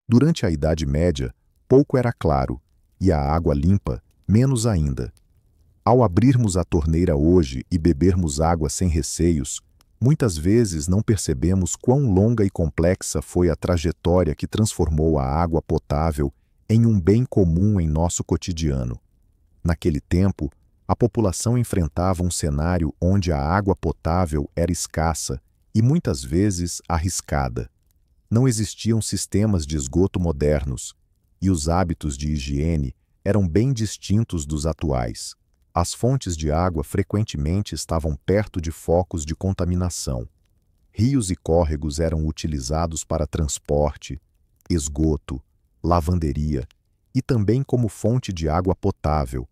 Durante a Idade Média, pouco era claro, e a água limpa, menos ainda. Ao abrirmos a torneira hoje e bebermos água sem receios, muitas vezes não percebemos quão longa e complexa foi a trajetória que transformou a água potável em um bem comum em nosso cotidiano. Naquele tempo, a população enfrentava um cenário onde a água potável era escassa e muitas vezes arriscada. Não existiam sistemas de esgoto modernos, e os hábitos de higiene eram bem distintos dos atuais. As fontes de água frequentemente estavam perto de focos de contaminação. Rios e córregos eram utilizados para transporte, esgoto, lavanderia e também como fonte de água potável,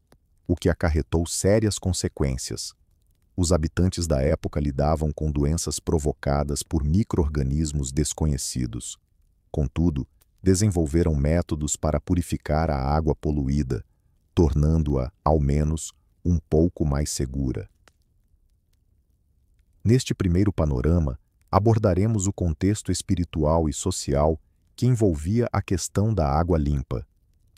o que acarretou sérias consequências. Os habitantes da época lidavam com doenças provocadas por micro-organismos desconhecidos. Contudo, desenvolveram métodos para purificar a água poluída, tornando-a, ao menos, um pouco mais segura. Neste primeiro panorama, abordaremos o contexto espiritual e social que envolvia a questão da água limpa.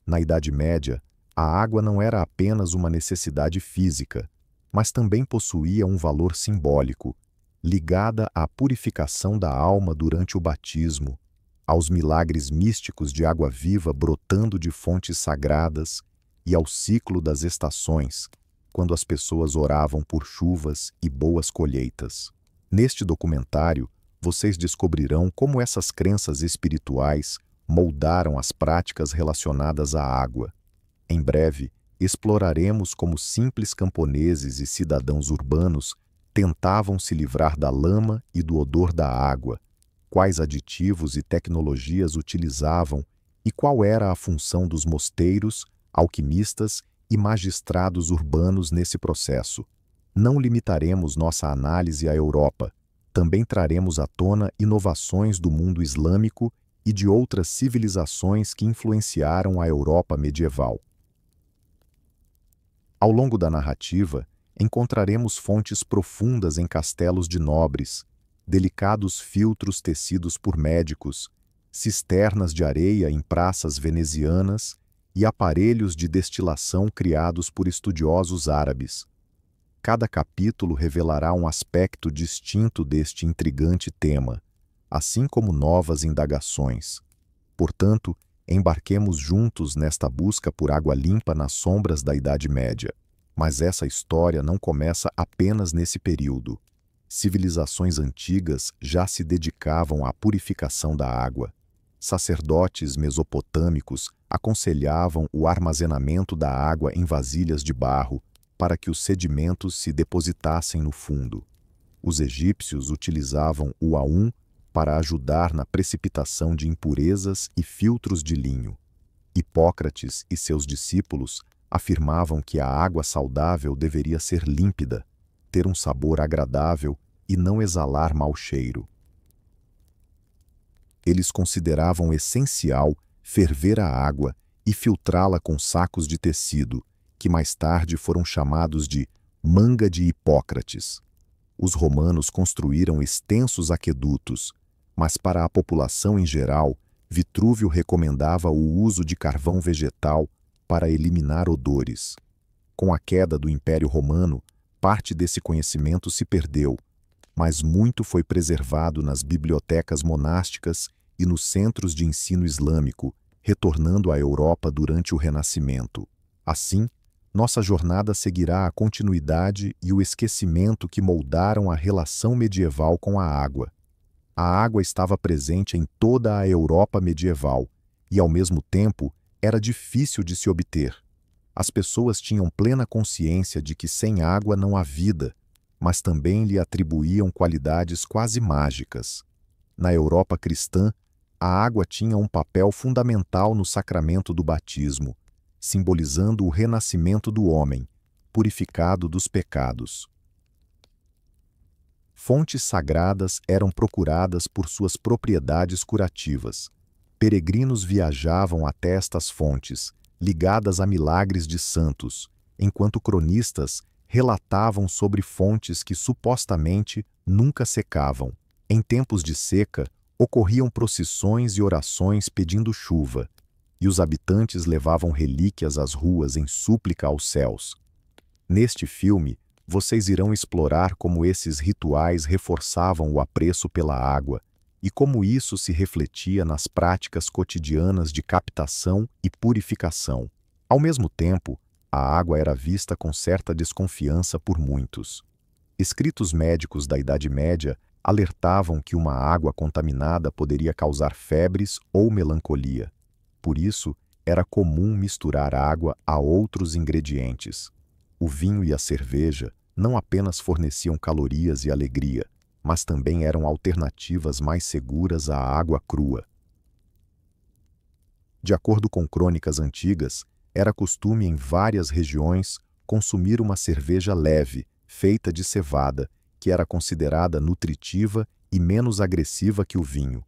Na Idade Média, a água não era apenas uma necessidade física, mas também possuía um valor simbólico, ligada à purificação da alma durante o batismo, aos milagres místicos de água viva brotando de fontes sagradas e ao ciclo das estações, quando as pessoas oravam por chuvas e boas colheitas. Neste documentário, vocês descobrirão como essas crenças espirituais moldaram as práticas relacionadas à água. Em breve, exploraremos como simples camponeses e cidadãos urbanos tentavam se livrar da lama e do odor da água, quais aditivos e tecnologias utilizavam e qual era a função dos mosteiros, alquimistas e magistrados urbanos nesse processo. Não limitaremos nossa análise à Europa, também traremos à tona inovações do mundo islâmico e de outras civilizações que influenciaram a Europa medieval. Ao longo da narrativa, encontraremos fontes profundas em castelos de nobres, delicados filtros tecidos por médicos, cisternas de areia em praças venezianas e aparelhos de destilação criados por estudiosos árabes. Cada capítulo revelará um aspecto distinto deste intrigante tema, assim como novas indagações. Portanto, embarquemos juntos nesta busca por água limpa nas sombras da Idade Média. Mas essa história não começa apenas nesse período. Civilizações antigas já se dedicavam à purificação da água. Sacerdotes mesopotâmicos aconselhavam o armazenamento da água em vasilhas de barro para que os sedimentos se depositassem no fundo. Os egípcios utilizavam o aum para ajudar na precipitação de impurezas e filtros de linho. Hipócrates e seus discípulos afirmavam que a água saudável deveria ser límpida, ter um sabor agradável e não exalar mau cheiro. Eles consideravam essencial ferver a água e filtrá-la com sacos de tecido, que mais tarde foram chamados de manga de Hipócrates. Os romanos construíram extensos aquedutos, mas para a população em geral, Vitrúvio recomendava o uso de carvão vegetal para eliminar odores. Com a queda do Império Romano, parte desse conhecimento se perdeu, mas muito foi preservado nas bibliotecas monásticas e nos centros de ensino islâmico, retornando à Europa durante o Renascimento. Assim, nossa jornada seguirá a continuidade e o esquecimento que moldaram a relação medieval com a água. A água estava presente em toda a Europa medieval e, ao mesmo tempo, era difícil de se obter. As pessoas tinham plena consciência de que sem água não há vida, mas também lhe atribuíam qualidades quase mágicas. Na Europa cristã, a água tinha um papel fundamental no sacramento do batismo, simbolizando o renascimento do homem, purificado dos pecados. Fontes sagradas eram procuradas por suas propriedades curativas. Peregrinos viajavam até estas fontes, ligadas a milagres de santos, enquanto cronistas relatavam sobre fontes que supostamente nunca secavam. Em tempos de seca, Ocorriam procissões e orações pedindo chuva, e os habitantes levavam relíquias às ruas em súplica aos céus. Neste filme, vocês irão explorar como esses rituais reforçavam o apreço pela água e como isso se refletia nas práticas cotidianas de captação e purificação. Ao mesmo tempo, a água era vista com certa desconfiança por muitos. Escritos médicos da Idade Média alertavam que uma água contaminada poderia causar febres ou melancolia. Por isso, era comum misturar água a outros ingredientes. O vinho e a cerveja não apenas forneciam calorias e alegria, mas também eram alternativas mais seguras à água crua. De acordo com crônicas antigas, era costume em várias regiões consumir uma cerveja leve, feita de cevada, que era considerada nutritiva e menos agressiva que o vinho.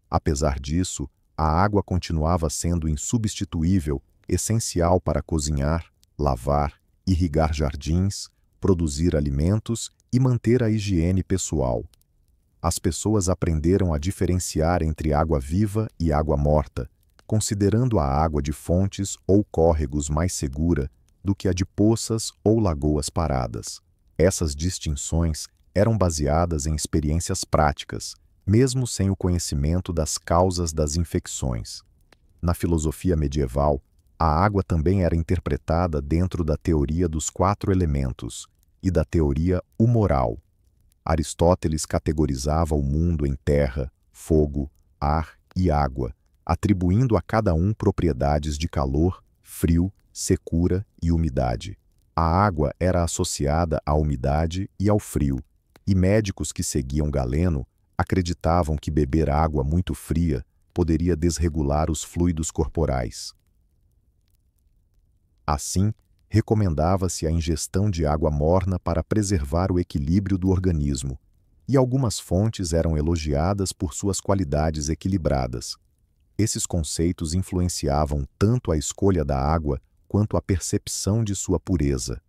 Apesar disso, a água continuava sendo insubstituível, essencial para cozinhar, lavar, irrigar jardins, produzir alimentos e manter a higiene pessoal. As pessoas aprenderam a diferenciar entre água viva e água morta, considerando a água de fontes ou córregos mais segura do que a de poças ou lagoas paradas. Essas distinções eram baseadas em experiências práticas, mesmo sem o conhecimento das causas das infecções. Na filosofia medieval, a água também era interpretada dentro da teoria dos 4 elementos e da teoria humoral. Aristóteles categorizava o mundo em terra, fogo, ar e água, atribuindo a cada um propriedades de calor, frio, secura e umidade. A água era associada à umidade e ao frio, e médicos que seguiam Galeno acreditavam que beber água muito fria poderia desregular os fluidos corporais. Assim, recomendava-se a ingestão de água morna para preservar o equilíbrio do organismo, e algumas fontes eram elogiadas por suas qualidades equilibradas. Esses conceitos influenciavam tanto a escolha da água quanto a percepção de sua pureza.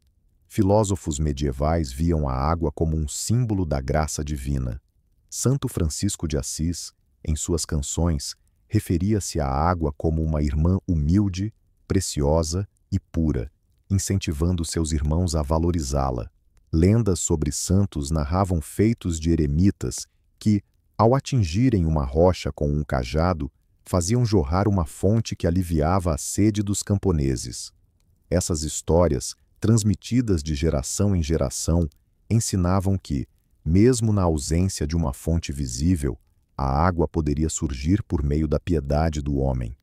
Filósofos medievais viam a água como um símbolo da graça divina. Santo Francisco de Assis, em suas canções, referia-se à água como uma irmã humilde, preciosa e pura, incentivando seus irmãos a valorizá-la. Lendas sobre santos narravam feitos de eremitas que, ao atingirem uma rocha com um cajado, faziam jorrar uma fonte que aliviava a sede dos camponeses. Essas histórias, transmitidas de geração em geração, ensinavam que, mesmo na ausência de uma fonte visível, a água poderia surgir por meio da piedade do homem.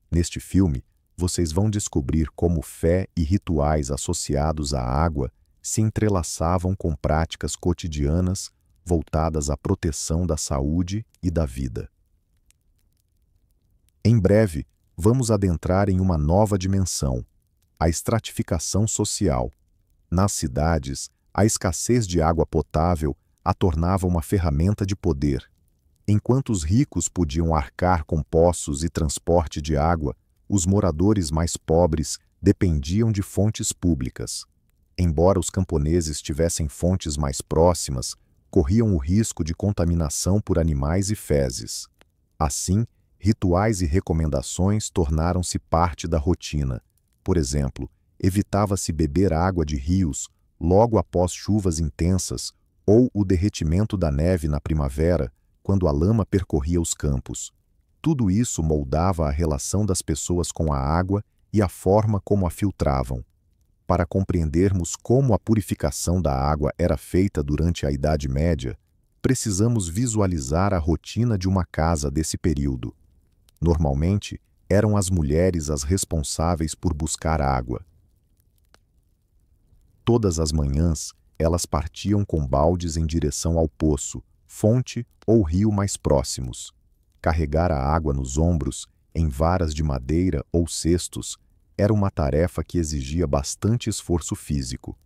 Neste filme, vocês vão descobrir como fé e rituais associados à água se entrelaçavam com práticas cotidianas voltadas à proteção da saúde e da vida. Em breve, vamos adentrar em uma nova dimensão, a estratificação social. Nas cidades, a escassez de água potável a tornava uma ferramenta de poder. Enquanto os ricos podiam arcar com poços e transporte de água, os moradores mais pobres dependiam de fontes públicas. Embora os camponeses tivessem fontes mais próximas, corriam o risco de contaminação por animais e fezes. Assim, rituais e recomendações tornaram-se parte da rotina. Por exemplo, evitava-se beber água de rios logo após chuvas intensas ou o derretimento da neve na primavera, quando a lama percorria os campos. Tudo isso moldava a relação das pessoas com a água e a forma como a filtravam. Para compreendermos como a purificação da água era feita durante a Idade Média, precisamos visualizar a rotina de uma casa desse período. Normalmente, eram as mulheres as responsáveis por buscar água. Todas as manhãs, elas partiam com baldes em direção ao poço, fonte ou rio mais próximos. Carregar a água nos ombros, em varas de madeira ou cestos, era uma tarefa que exigia bastante esforço físico.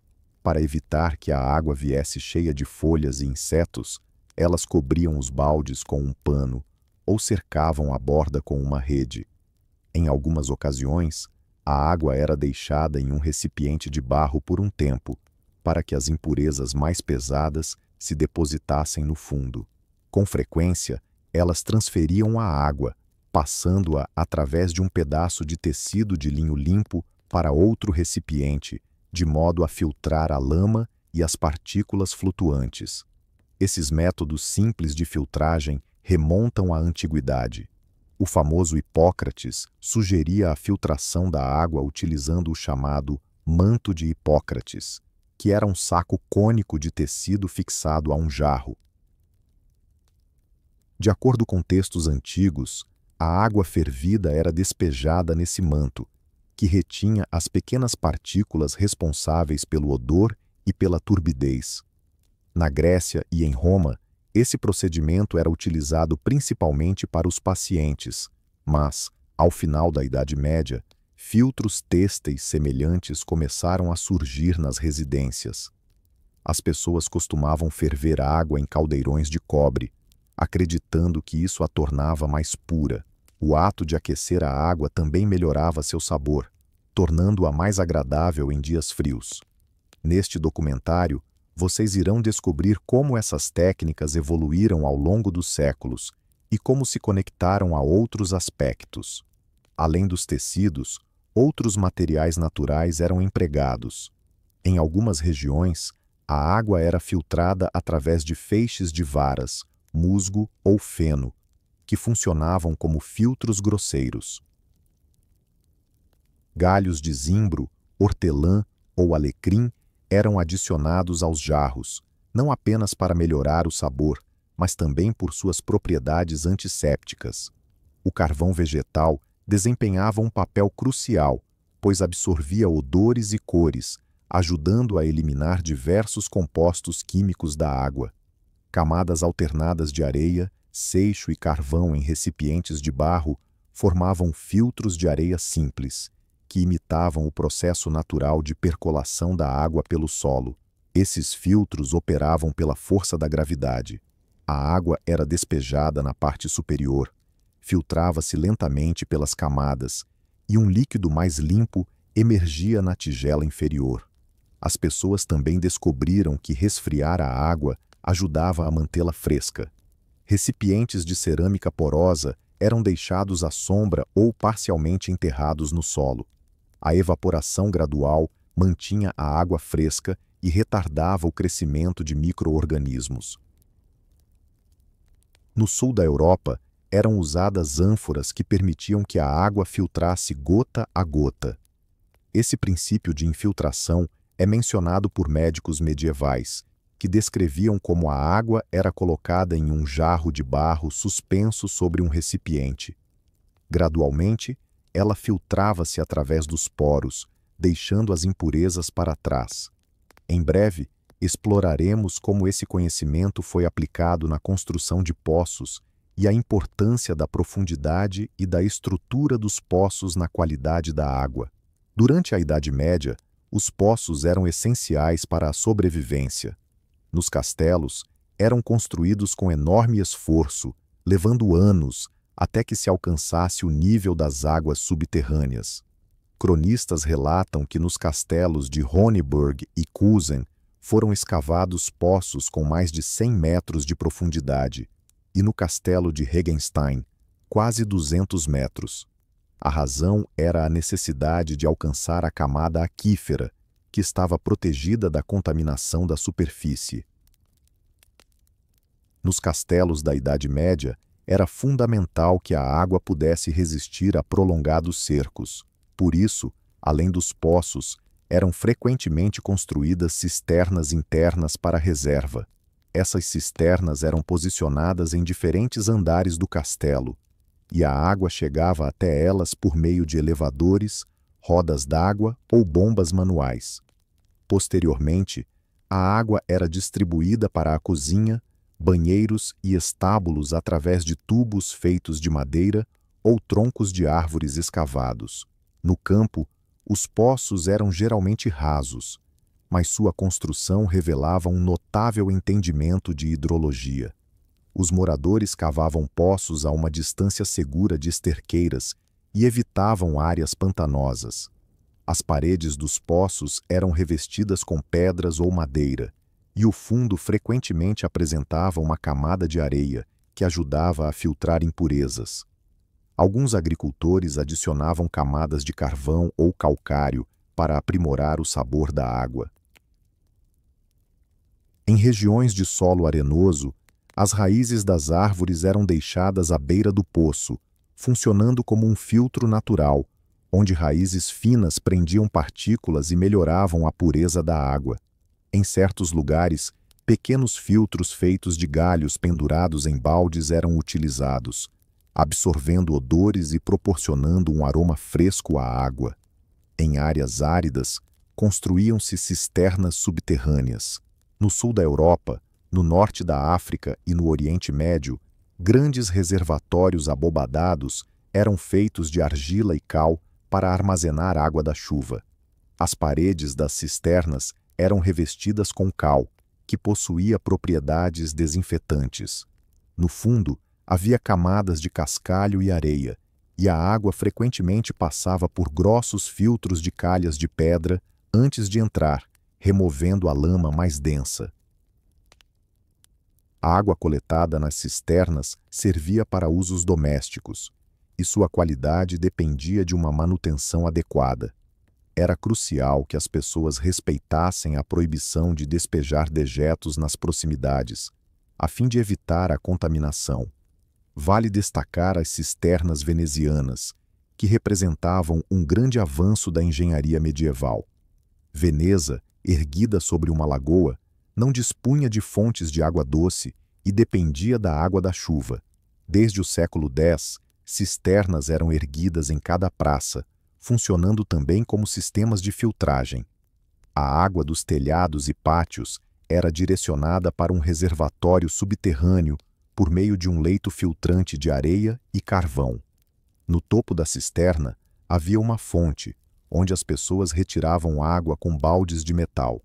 Para evitar que a água viesse cheia de folhas e insetos, elas cobriam os baldes com um pano ou cercavam a borda com uma rede. Em algumas ocasiões, a água era deixada em um recipiente de barro por um tempo, para que as impurezas mais pesadas se depositassem no fundo. Com frequência, Elas transferiam a água, passando-a através de um pedaço de tecido de linho limpo para outro recipiente, de modo a filtrar a lama e as partículas flutuantes. Esses métodos simples de filtragem remontam à antiguidade. O famoso Hipócrates sugeria a filtração da água utilizando o chamado manto de Hipócrates, que era um saco cônico de tecido fixado a um jarro. De acordo com textos antigos, a água fervida era despejada nesse manto, que retinha as pequenas partículas responsáveis pelo odor e pela turbidez. Na Grécia e em Roma, esse procedimento era utilizado principalmente para os pacientes, mas, ao final da Idade Média, filtros têxteis semelhantes começaram a surgir nas residências. As pessoas costumavam ferver a água em caldeirões de cobre, acreditando que isso a tornava mais pura. O ato de aquecer a água também melhorava seu sabor, tornando-a mais agradável em dias frios. Neste documentário, vocês irão descobrir como essas técnicas evoluíram ao longo dos séculos e como se conectaram a outros aspectos. Além dos tecidos, outros materiais naturais eram empregados. Em algumas regiões, a água era filtrada através de feixes de varas, musgo ou feno, que funcionavam como filtros grosseiros. Galhos de zimbro, hortelã ou alecrim eram adicionados aos jarros, não apenas para melhorar o sabor, mas também por suas propriedades antissépticas. O carvão vegetal desempenhava um papel crucial, pois absorvia odores e cores, ajudando a eliminar diversos compostos químicos da água. Camadas alternadas de areia, seixo e carvão em recipientes de barro formavam filtros de areia simples, que imitavam o processo natural de percolação da água pelo solo. Esses filtros operavam pela força da gravidade. A água era despejada na parte superior, filtrava-se lentamente pelas camadas, e um líquido mais limpo emergia na tigela inferior. As pessoas também descobriram que resfriar a água ajudava a mantê-la fresca. Recipientes de cerâmica porosa eram deixados à sombra ou parcialmente enterrados no solo. A evaporação gradual mantinha a água fresca e retardava o crescimento de micro-organismos. No sul da Europa, eram usadas ânforas que permitiam que a água filtrasse gota a gota. Esse princípio de infiltração é mencionado por médicos medievais, que descreviam como a água era colocada em um jarro de barro suspenso sobre um recipiente. Gradualmente, ela filtrava-se através dos poros, deixando as impurezas para trás. Em breve, exploraremos como esse conhecimento foi aplicado na construção de poços e a importância da profundidade e da estrutura dos poços na qualidade da água. Durante a Idade Média, os poços eram essenciais para a sobrevivência. Nos castelos, eram construídos com enorme esforço, levando anos até que se alcançasse o nível das águas subterrâneas. Cronistas relatam que nos castelos de Roniburg e Kusen foram escavados poços com mais de 100 metros de profundidade, e no castelo de Regenstein, quase 200 metros. A razão era a necessidade de alcançar a camada aquífera, que estava protegida da contaminação da superfície. Nos castelos da Idade Média, era fundamental que a água pudesse resistir a prolongados cercos. Por isso, além dos poços, eram frequentemente construídas cisternas internas para reserva. Essas cisternas eram posicionadas em diferentes andares do castelo, e a água chegava até elas por meio de elevadores, rodas d'água ou bombas manuais. Posteriormente, a água era distribuída para a cozinha, banheiros e estábulos através de tubos feitos de madeira ou troncos de árvores escavados. No campo, os poços eram geralmente rasos, mas sua construção revelava um notável entendimento de hidrologia. Os moradores cavavam poços a uma distância segura de esterqueiras e evitavam áreas pantanosas. As paredes dos poços eram revestidas com pedras ou madeira, e o fundo frequentemente apresentava uma camada de areia, que ajudava a filtrar impurezas. Alguns agricultores adicionavam camadas de carvão ou calcário para aprimorar o sabor da água. Em regiões de solo arenoso, as raízes das árvores eram deixadas à beira do poço, funcionando como um filtro natural, onde raízes finas prendiam partículas e melhoravam a pureza da água. Em certos lugares, pequenos filtros feitos de galhos pendurados em baldes eram utilizados, absorvendo odores e proporcionando um aroma fresco à água. Em áreas áridas, construíam-se cisternas subterrâneas. No sul da Europa, no norte da África e no Oriente Médio, grandes reservatórios abobadados eram feitos de argila e cal para armazenar água da chuva. As paredes das cisternas eram revestidas com cal, que possuía propriedades desinfetantes. No fundo, havia camadas de cascalho e areia, e a água frequentemente passava por grossos filtros de calhas de pedra antes de entrar, removendo a lama mais densa. A água coletada nas cisternas servia para usos domésticos, e sua qualidade dependia de uma manutenção adequada. Era crucial que as pessoas respeitassem a proibição de despejar dejetos nas proximidades, a fim de evitar a contaminação. Vale destacar as cisternas venezianas, que representavam um grande avanço da engenharia medieval. Veneza, erguida sobre uma lagoa, não dispunha de fontes de água doce e dependia da água da chuva. Desde o século X, cisternas eram erguidas em cada praça, funcionando também como sistemas de filtragem. A água dos telhados e pátios era direcionada para um reservatório subterrâneo por meio de um leito filtrante de areia e carvão. No topo da cisterna havia uma fonte, onde as pessoas retiravam água com baldes de metal.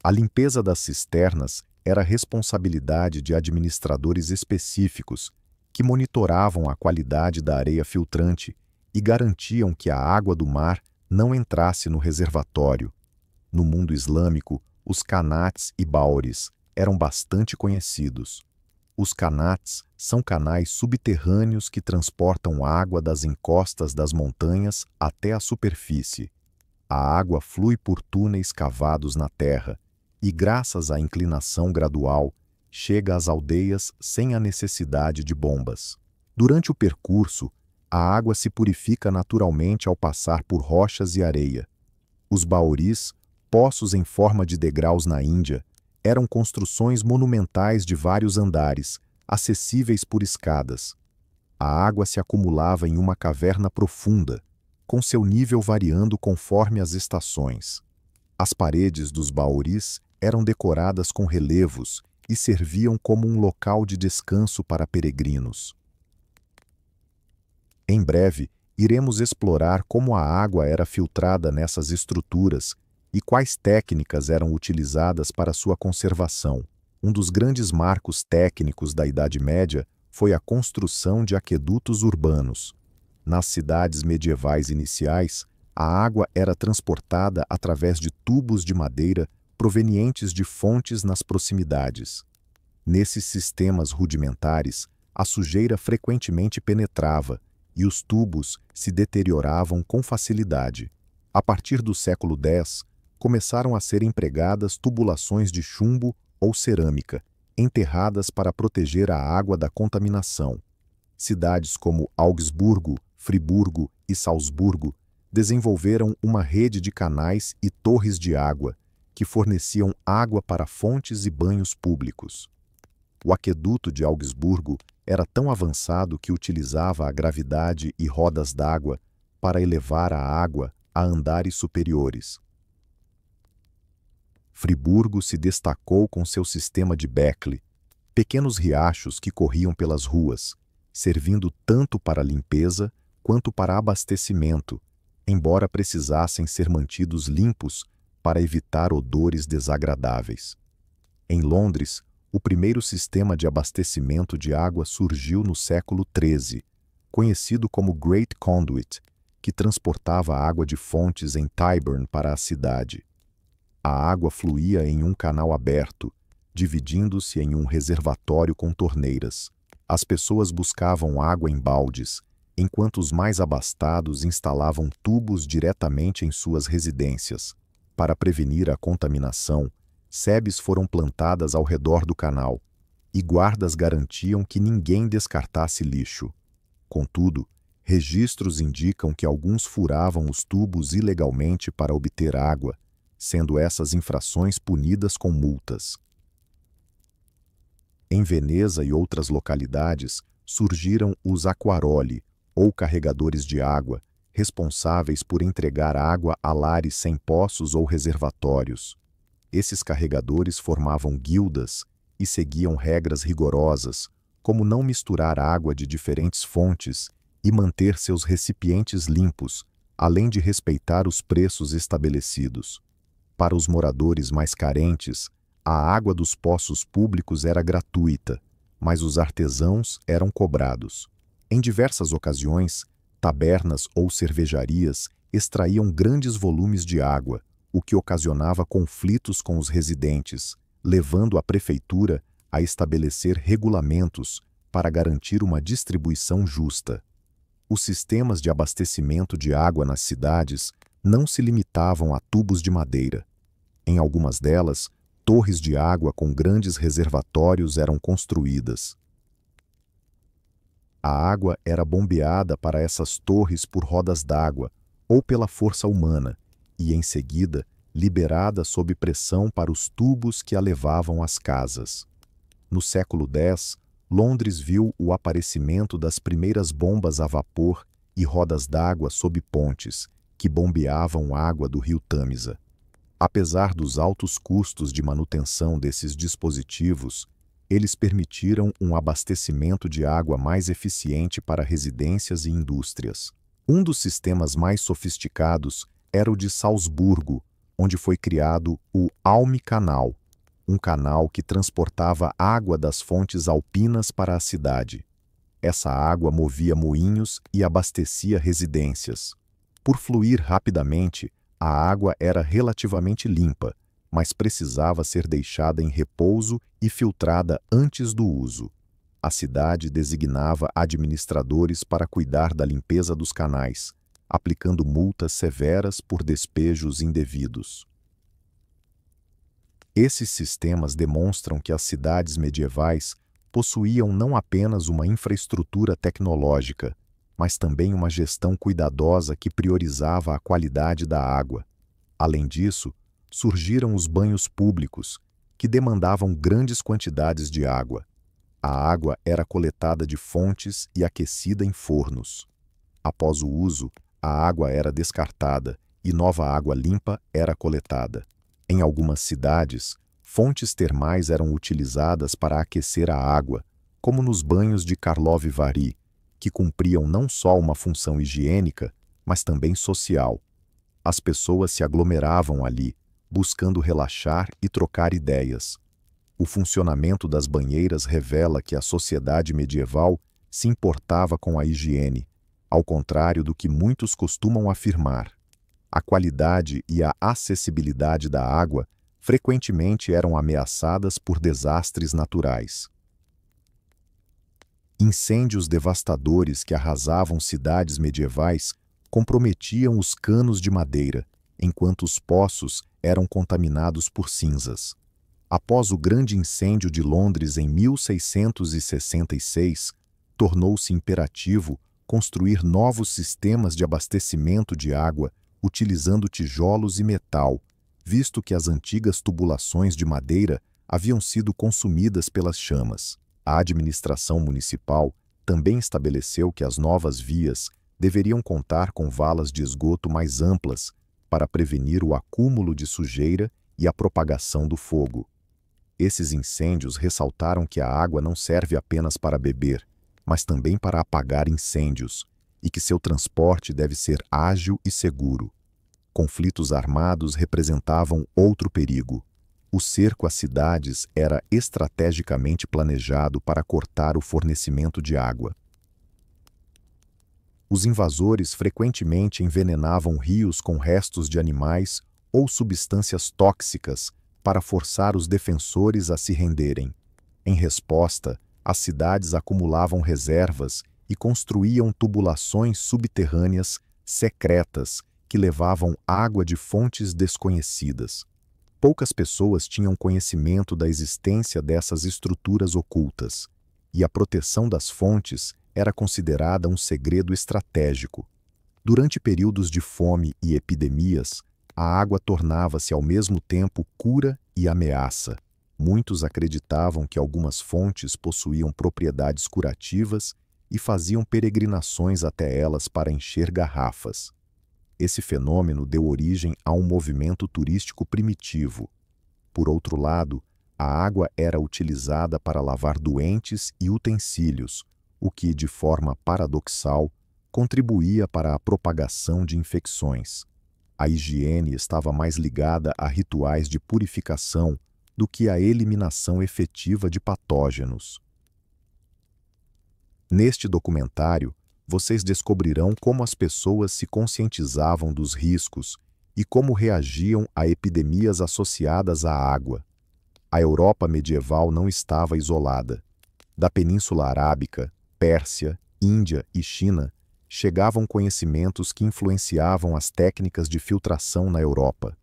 A limpeza das cisternas era responsabilidade de administradores específicos que monitoravam a qualidade da areia filtrante e garantiam que a água do mar não entrasse no reservatório. No mundo islâmico, os qanats e baores eram bastante conhecidos. Os qanats são canais subterrâneos que transportam água das encostas das montanhas até a superfície. A água flui por túneis cavados na terra e, graças à inclinação gradual, chega às aldeias sem a necessidade de bombas. Durante o percurso, a água se purifica naturalmente ao passar por rochas e areia. Os baoris, poços em forma de degraus na Índia, eram construções monumentais de vários andares, acessíveis por escadas. A água se acumulava em uma caverna profunda, com seu nível variando conforme as estações. As paredes dos baoris eram decoradas com relevos e serviam como um local de descanso para peregrinos. Em breve, iremos explorar como a água era filtrada nessas estruturas e quais técnicas eram utilizadas para sua conservação. Um dos grandes marcos técnicos da Idade Média foi a construção de aquedutos urbanos. Nas cidades medievais iniciais, a água era transportada através de tubos de madeira provenientes de fontes nas proximidades. Nesses sistemas rudimentares, a sujeira frequentemente penetrava e os tubos se deterioravam com facilidade. A partir do século X, começaram a ser empregadas tubulações de chumbo ou cerâmica, enterradas para proteger a água da contaminação. Cidades como Augsburgo, Friburgo e Salzburgo desenvolveram uma rede de canais e torres de água que forneciam água para fontes e banhos públicos. O aqueduto de Augsburgo era tão avançado que utilizava a gravidade e rodas d'água para elevar a água a andares superiores. Friburgo se destacou com seu sistema de Becle, pequenos riachos que corriam pelas ruas, servindo tanto para limpeza quanto para abastecimento, embora precisassem ser mantidos limpos para evitar odores desagradáveis. Em Londres, o primeiro sistema de abastecimento de água surgiu no século XIII, conhecido como Great Conduit, que transportava água de fontes em Tyburn para a cidade. A água fluía em um canal aberto, dividindo-se em um reservatório com torneiras. As pessoas buscavam água em baldes, enquanto os mais abastados instalavam tubos diretamente em suas residências. Para prevenir a contaminação, sebes foram plantadas ao redor do canal, e guardas garantiam que ninguém descartasse lixo. Contudo, registros indicam que alguns furavam os tubos ilegalmente para obter água, sendo essas infrações punidas com multas. Em Veneza e outras localidades, surgiram os acquaroli, ou carregadores de água, responsáveis por entregar água a lares sem poços ou reservatórios. Esses carregadores formavam guildas e seguiam regras rigorosas, como não misturar água de diferentes fontes e manter seus recipientes limpos, além de respeitar os preços estabelecidos. Para os moradores mais carentes, a água dos poços públicos era gratuita, mas os artesãos eram cobrados. Em diversas ocasiões, tabernas ou cervejarias extraíam grandes volumes de água, o que ocasionava conflitos com os residentes, levando a prefeitura a estabelecer regulamentos para garantir uma distribuição justa. Os sistemas de abastecimento de água nas cidades não se limitavam a tubos de madeira. Em algumas delas, torres de água com grandes reservatórios eram construídas. A água era bombeada para essas torres por rodas d'água ou pela força humana e, em seguida, liberada sob pressão para os tubos que a levavam às casas. No século X, Londres viu o aparecimento das primeiras bombas a vapor e rodas d'água sob pontes, que bombeavam água do rio Tâmisa. Apesar dos altos custos de manutenção desses dispositivos, eles permitiram um abastecimento de água mais eficiente para residências e indústrias. Um dos sistemas mais sofisticados era o de Salzburgo, onde foi criado o Alme-Canal, um canal que transportava água das fontes alpinas para a cidade. Essa água movia moinhos e abastecia residências. Por fluir rapidamente, a água era relativamente limpa, mas precisava ser deixada em repouso e filtrada antes do uso. A cidade designava administradores para cuidar da limpeza dos canais, aplicando multas severas por despejos indevidos. Esses sistemas demonstram que as cidades medievais possuíam não apenas uma infraestrutura tecnológica, mas também uma gestão cuidadosa que priorizava a qualidade da água. Além disso, surgiram os banhos públicos, que demandavam grandes quantidades de água. A água era coletada de fontes e aquecida em fornos. Após o uso, a água era descartada e nova água limpa era coletada. Em algumas cidades, fontes termais eram utilizadas para aquecer a água, como nos banhos de Karlovy Vary, que cumpriam não só uma função higiênica, mas também social. As pessoas se aglomeravam ali, buscando relaxar e trocar ideias. O funcionamento das banheiras revela que a sociedade medieval se importava com a higiene, ao contrário do que muitos costumam afirmar. A qualidade e a acessibilidade da água frequentemente eram ameaçadas por desastres naturais. Incêndios devastadores que arrasavam cidades medievais comprometiam os canos de madeira, enquanto os poços eram contaminados por cinzas. Após o grande incêndio de Londres em 1666, tornou-se imperativo construir novos sistemas de abastecimento de água utilizando tijolos e metal, visto que as antigas tubulações de madeira haviam sido consumidas pelas chamas. A administração municipal também estabeleceu que as novas vias deveriam contar com valas de esgoto mais amplas para prevenir o acúmulo de sujeira e a propagação do fogo. Esses incêndios ressaltaram que a água não serve apenas para beber, mas também para apagar incêndios, e que seu transporte deve ser ágil e seguro. Conflitos armados representavam outro perigo. O cerco às cidades era estrategicamente planejado para cortar o fornecimento de água. Os invasores frequentemente envenenavam rios com restos de animais ou substâncias tóxicas para forçar os defensores a se renderem. Em resposta, as cidades acumulavam reservas e construíam tubulações subterrâneas secretas que levavam água de fontes desconhecidas. Poucas pessoas tinham conhecimento da existência dessas estruturas ocultas, e a proteção das fontes era considerada um segredo estratégico. Durante períodos de fome e epidemias, a água tornava-se ao mesmo tempo cura e ameaça. Muitos acreditavam que algumas fontes possuíam propriedades curativas e faziam peregrinações até elas para encher garrafas. Esse fenômeno deu origem a um movimento turístico primitivo. Por outro lado, a água era utilizada para lavar doentes e utensílios, o que, de forma paradoxal, contribuía para a propagação de infecções. A higiene estava mais ligada a rituais de purificação do que a eliminação efetiva de patógenos. Neste documentário, vocês descobrirão como as pessoas se conscientizavam dos riscos e como reagiam a epidemias associadas à água. A Europa medieval não estava isolada. Da Península Arábica, Pérsia, Índia e China, chegavam conhecimentos que influenciavam as técnicas de filtração na Europa.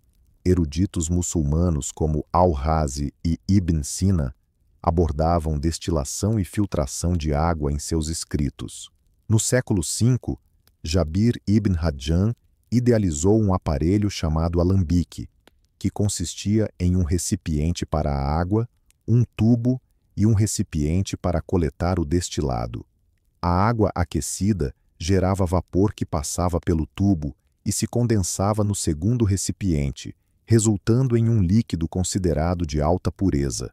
Eruditos muçulmanos como Al-Razi e Ibn Sina abordavam destilação e filtração de água em seus escritos. No século V, Jabir ibn Hayyan idealizou um aparelho chamado alambique, que consistia em um recipiente para a água, um tubo e um recipiente para coletar o destilado. A água aquecida gerava vapor que passava pelo tubo e se condensava no segundo recipiente, resultando em um líquido considerado de alta pureza.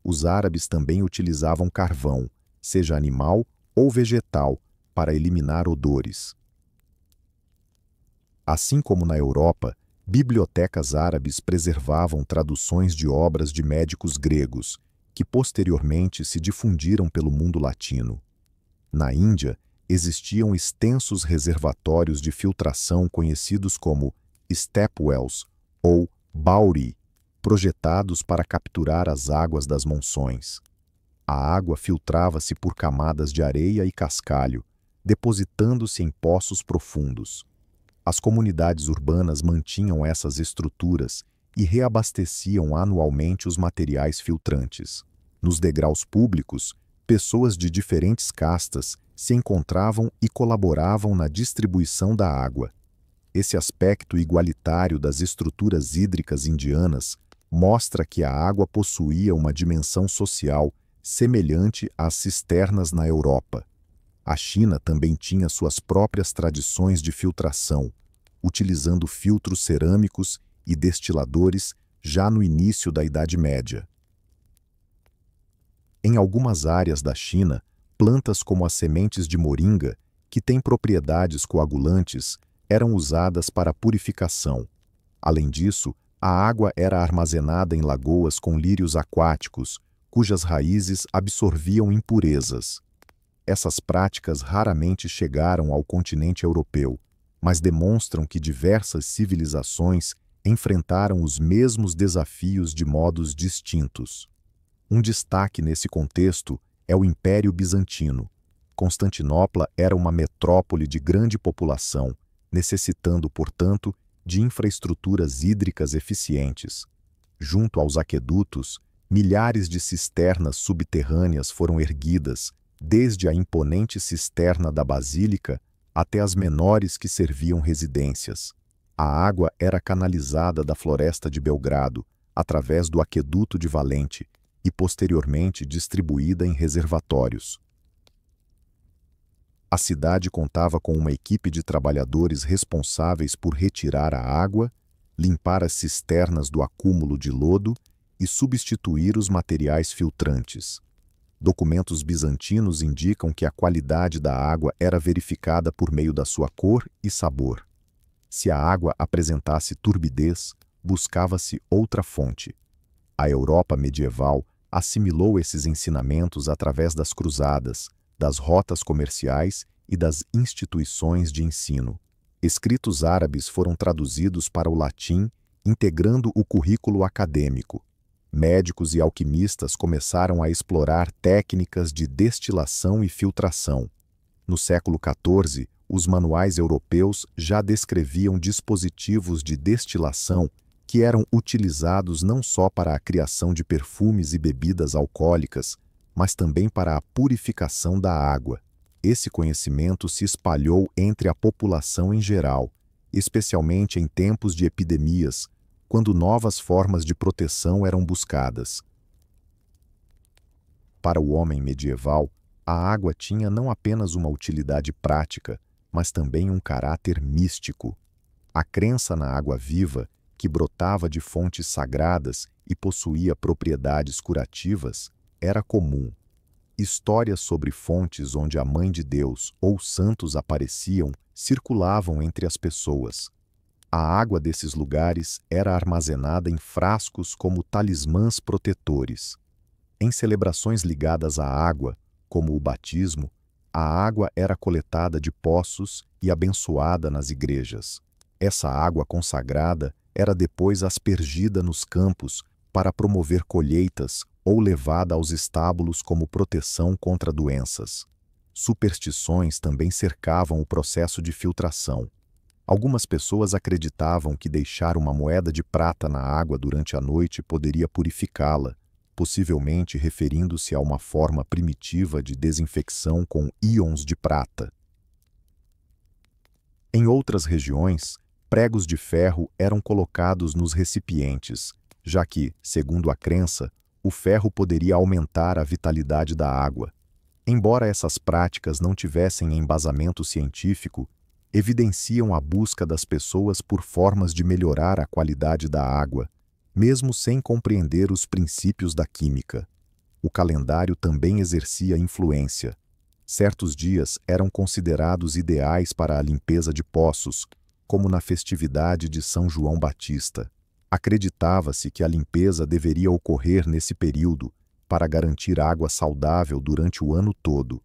Os árabes também utilizavam carvão, seja animal ou vegetal, para eliminar odores. Assim como na Europa, bibliotecas árabes preservavam traduções de obras de médicos gregos, que posteriormente se difundiram pelo mundo latino. Na Índia, existiam extensos reservatórios de filtração conhecidos como stepwells ou bauri, projetados para capturar as águas das monções. A água filtrava-se por camadas de areia e cascalho, depositando-se em poços profundos. As comunidades urbanas mantinham essas estruturas e reabasteciam anualmente os materiais filtrantes. Nos degraus públicos, pessoas de diferentes castas se encontravam e colaboravam na distribuição da água. Esse aspecto igualitário das estruturas hídricas indianas mostra que a água possuía uma dimensão social semelhante às cisternas na Europa. A China também tinha suas próprias tradições de filtração, utilizando filtros cerâmicos e destiladores já no início da Idade Média. Em algumas áreas da China, plantas como as sementes de moringa, que têm propriedades coagulantes, eram usadas para purificação. Além disso, a água era armazenada em lagoas com lírios aquáticos, cujas raízes absorviam impurezas. Essas práticas raramente chegaram ao continente europeu, mas demonstram que diversas civilizações enfrentaram os mesmos desafios de modos distintos. Um destaque nesse contexto é o Império Bizantino. Constantinopla era uma metrópole de grande população, necessitando, portanto, de infraestruturas hídricas eficientes. Junto aos aquedutos, milhares de cisternas subterrâneas foram erguidas, desde a imponente cisterna da Basílica até as menores que serviam residências. A água era canalizada da floresta de Belgrado, através do aqueduto de Valente, e posteriormente distribuída em reservatórios. A cidade contava com uma equipe de trabalhadores responsáveis por retirar a água, limpar as cisternas do acúmulo de lodo e substituir os materiais filtrantes. Documentos bizantinos indicam que a qualidade da água era verificada por meio da sua cor e sabor. Se a água apresentasse turbidez, buscava-se outra fonte. A Europa medieval assimilou esses ensinamentos através das cruzadas, das rotas comerciais e das instituições de ensino. Escritos árabes foram traduzidos para o latim integrando o currículo acadêmico. Médicos e alquimistas começaram a explorar técnicas de destilação e filtração. No século XIV, os manuais europeus já descreviam dispositivos de destilação que eram utilizados não só para a criação de perfumes e bebidas alcoólicas, mas também para a purificação da água. Esse conhecimento se espalhou entre a população em geral, especialmente em tempos de epidemias, quando novas formas de proteção eram buscadas. Para o homem medieval, a água tinha não apenas uma utilidade prática, mas também um caráter místico. A crença na água viva, que brotava de fontes sagradas e possuía propriedades curativas, era comum. Histórias sobre fontes onde a Mãe de Deus ou santos apareciam circulavam entre as pessoas. A água desses lugares era armazenada em frascos como talismãs protetores. Em celebrações ligadas à água, como o batismo, a água era coletada de poços e abençoada nas igrejas. Essa água consagrada era depois aspergida nos campos para promover colheitas ou levada aos estábulos como proteção contra doenças. Superstições também cercavam o processo de filtração. Algumas pessoas acreditavam que deixar uma moeda de prata na água durante a noite poderia purificá-la, possivelmente referindo-se a uma forma primitiva de desinfecção com íons de prata. Em outras regiões, pregos de ferro eram colocados nos recipientes, já que, segundo a crença, o ferro poderia aumentar a vitalidade da água. Embora essas práticas não tivessem embasamento científico, evidenciam a busca das pessoas por formas de melhorar a qualidade da água, mesmo sem compreender os princípios da química. O calendário também exercia influência. Certos dias eram considerados ideais para a limpeza de poços, como na festividade de São João Batista. Acreditava-se que a limpeza deveria ocorrer nesse período para garantir água saudável durante o ano todo.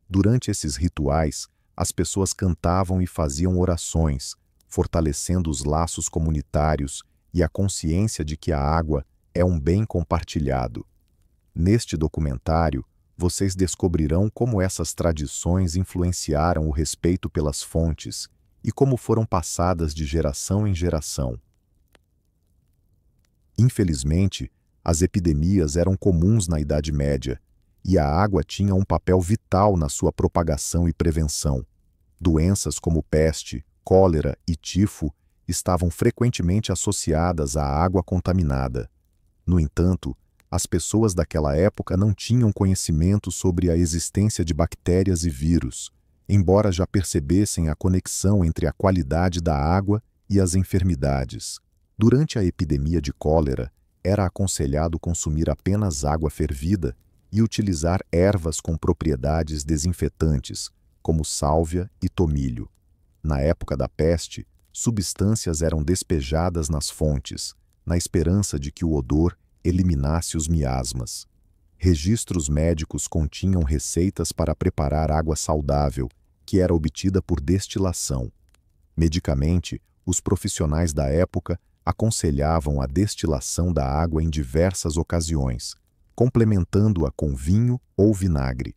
Durante esses rituais, as pessoas cantavam e faziam orações, fortalecendo os laços comunitários e a consciência de que a água é um bem compartilhado. Neste documentário, vocês descobrirão como essas tradições influenciaram o respeito pelas fontes e como foram passadas de geração em geração. Infelizmente, as epidemias eram comuns na Idade Média, e a água tinha um papel vital na sua propagação e prevenção. Doenças como peste, cólera e tifo estavam frequentemente associadas à água contaminada. No entanto, as pessoas daquela época não tinham conhecimento sobre a existência de bactérias e vírus, embora já percebessem a conexão entre a qualidade da água e as enfermidades. Durante a epidemia de cólera, era aconselhado consumir apenas água fervida e utilizar ervas com propriedades desinfetantes, como sálvia e tomilho. Na época da peste, substâncias eram despejadas nas fontes, na esperança de que o odor eliminasse os miasmas. Registros médicos continham receitas para preparar água saudável, que era obtida por destilação. Medicamente, os profissionais da época aconselhavam a destilação da água em diversas ocasiões, complementando-a com vinho ou vinagre.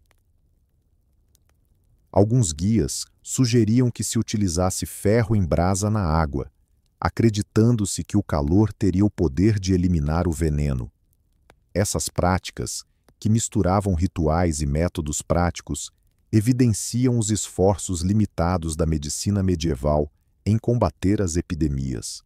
Alguns guias sugeriam que se utilizasse ferro em brasa na água, acreditando-se que o calor teria o poder de eliminar o veneno. Essas práticas, que misturavam rituais e métodos práticos, evidenciam os esforços limitados da medicina medieval em combater as epidemias.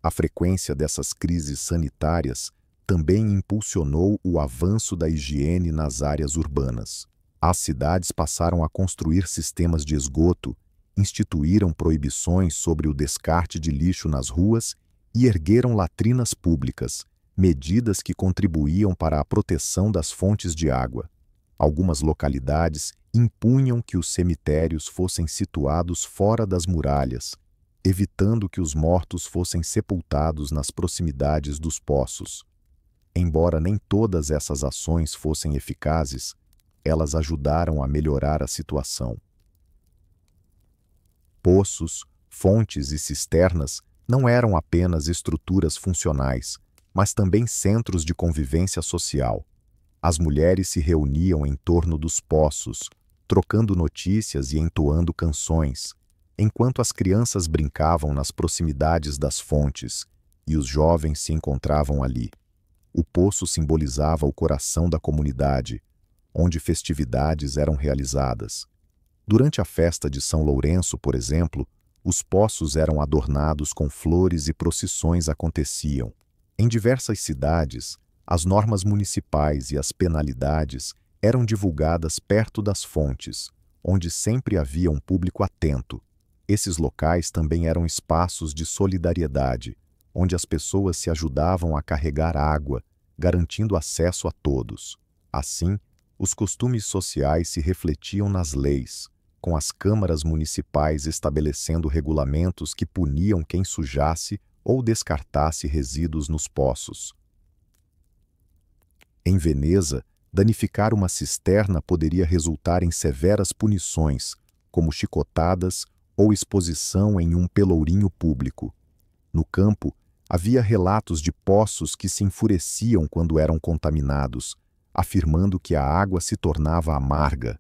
A frequência dessas crises sanitárias também impulsionou o avanço da higiene nas áreas urbanas. As cidades passaram a construir sistemas de esgoto, instituíram proibições sobre o descarte de lixo nas ruas e ergueram latrinas públicas, medidas que contribuíam para a proteção das fontes de água. Algumas localidades impunham que os cemitérios fossem situados fora das muralhas, evitando que os mortos fossem sepultados nas proximidades dos poços. Embora nem todas essas ações fossem eficazes, elas ajudaram a melhorar a situação. Poços, fontes e cisternas não eram apenas estruturas funcionais, mas também centros de convivência social. As mulheres se reuniam em torno dos poços, trocando notícias e entoando canções, enquanto as crianças brincavam nas proximidades das fontes e os jovens se encontravam ali. O poço simbolizava o coração da comunidade, onde festividades eram realizadas. Durante a festa de São Lourenço, por exemplo, os poços eram adornados com flores e procissões aconteciam. Em diversas cidades, as normas municipais e as penalidades eram divulgadas perto das fontes, onde sempre havia um público atento. Esses locais também eram espaços de solidariedade, onde as pessoas se ajudavam a carregar água, garantindo acesso a todos. Assim, os costumes sociais se refletiam nas leis, com as câmaras municipais estabelecendo regulamentos que puniam quem sujasse ou descartasse resíduos nos poços. Em Veneza, danificar uma cisterna poderia resultar em severas punições, como chicotadas ou exposição em um pelourinho público. No campo, havia relatos de poços que se enfureciam quando eram contaminados, afirmando que a água se tornava amarga.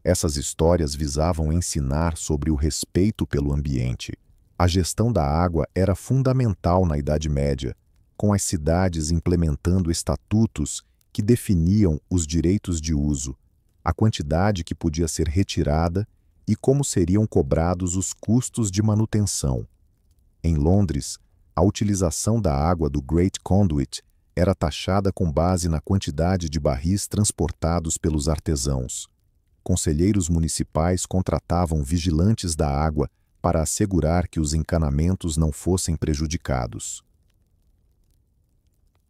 Essas histórias visavam ensinar sobre o respeito pelo ambiente. A gestão da água era fundamental na Idade Média, com as cidades implementando estatutos que definiam os direitos de uso, a quantidade que podia ser retirada e como seriam cobrados os custos de manutenção. Em Londres, a utilização da água do Great Conduit era taxada com base na quantidade de barris transportados pelos artesãos. Conselheiros municipais contratavam vigilantes da água para assegurar que os encanamentos não fossem prejudicados.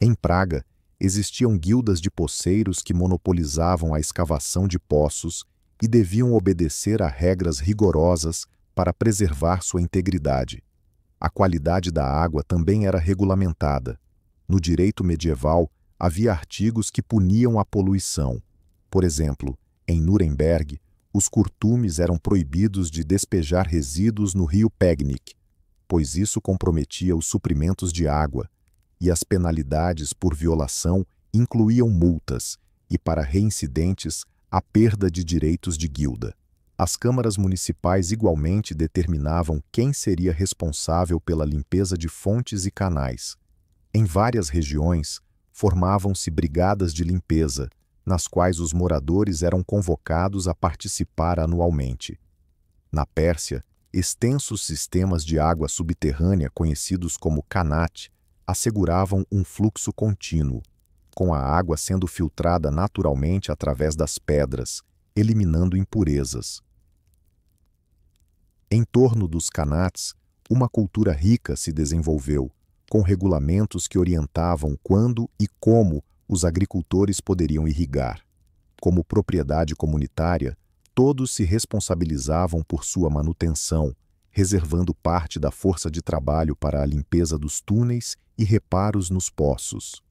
Em Praga, existiam guildas de poceiros que monopolizavam a escavação de poços e deviam obedecer a regras rigorosas para preservar sua integridade. A qualidade da água também era regulamentada. No direito medieval, havia artigos que puniam a poluição. Por exemplo, em Nuremberg, os curtumes eram proibidos de despejar resíduos no rio Pegnitz, pois isso comprometia os suprimentos de água, e as penalidades por violação incluíam multas e, para reincidentes, a perda de direitos de guilda. As câmaras municipais igualmente determinavam quem seria responsável pela limpeza de fontes e canais. Em várias regiões, formavam-se brigadas de limpeza, nas quais os moradores eram convocados a participar anualmente. Na Pérsia, extensos sistemas de água subterrânea conhecidos como kanat asseguravam um fluxo contínuo, com a água sendo filtrada naturalmente através das pedras, eliminando impurezas. Em torno dos kanats, uma cultura rica se desenvolveu, com regulamentos que orientavam quando e como os agricultores poderiam irrigar. Como propriedade comunitária, todos se responsabilizavam por sua manutenção, reservando parte da força de trabalho para a limpeza dos túneis e reparos nos poços.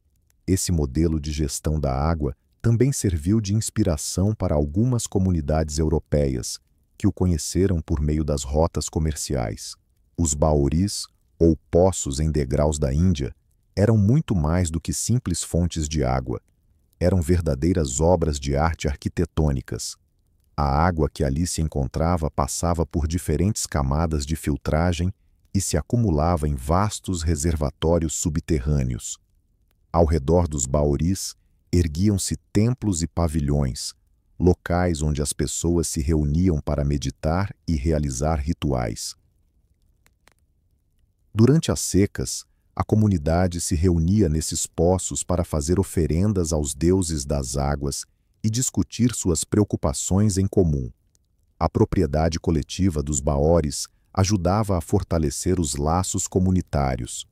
Esse modelo de gestão da água também serviu de inspiração para algumas comunidades europeias, que o conheceram por meio das rotas comerciais. Os baoris, ou poços em degraus da Índia, eram muito mais do que simples fontes de água. Eram verdadeiras obras de arte arquitetônicas. A água que ali se encontrava passava por diferentes camadas de filtragem e se acumulava em vastos reservatórios subterrâneos. Ao redor dos baoris, erguiam-se templos e pavilhões, locais onde as pessoas se reuniam para meditar e realizar rituais. Durante as secas, a comunidade se reunia nesses poços para fazer oferendas aos deuses das águas e discutir suas preocupações em comum. A propriedade coletiva dos baores ajudava a fortalecer os laços comunitários.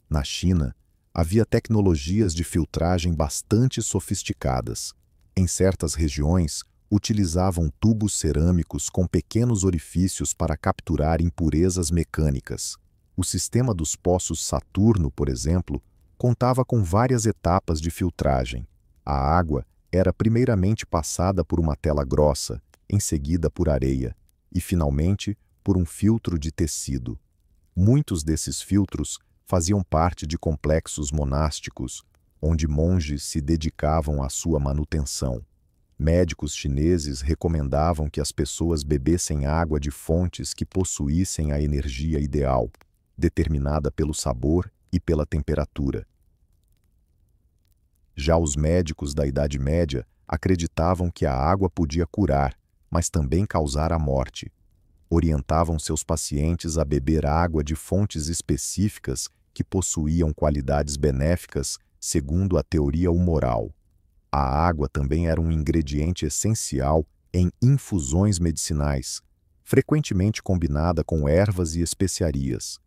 Na China, havia tecnologias de filtragem bastante sofisticadas. Em certas regiões, utilizavam tubos cerâmicos com pequenos orifícios para capturar impurezas mecânicas. O sistema dos poços Saturno, por exemplo, contava com várias etapas de filtragem. A água era primeiramente passada por uma tela grossa, em seguida por areia, e finalmente por um filtro de tecido. Muitos desses filtros faziam parte de complexos monásticos, onde monges se dedicavam à sua manutenção. Médicos chineses recomendavam que as pessoas bebessem água de fontes que possuíssem a energia ideal, determinada pelo sabor e pela temperatura. Já os médicos da Idade Média acreditavam que a água podia curar, mas também causar a morte. Orientavam seus pacientes a beber água de fontes específicas que possuíam qualidades benéficas segundo a teoria humoral. A água também era um ingrediente essencial em infusões medicinais, frequentemente combinada com ervas e especiarias.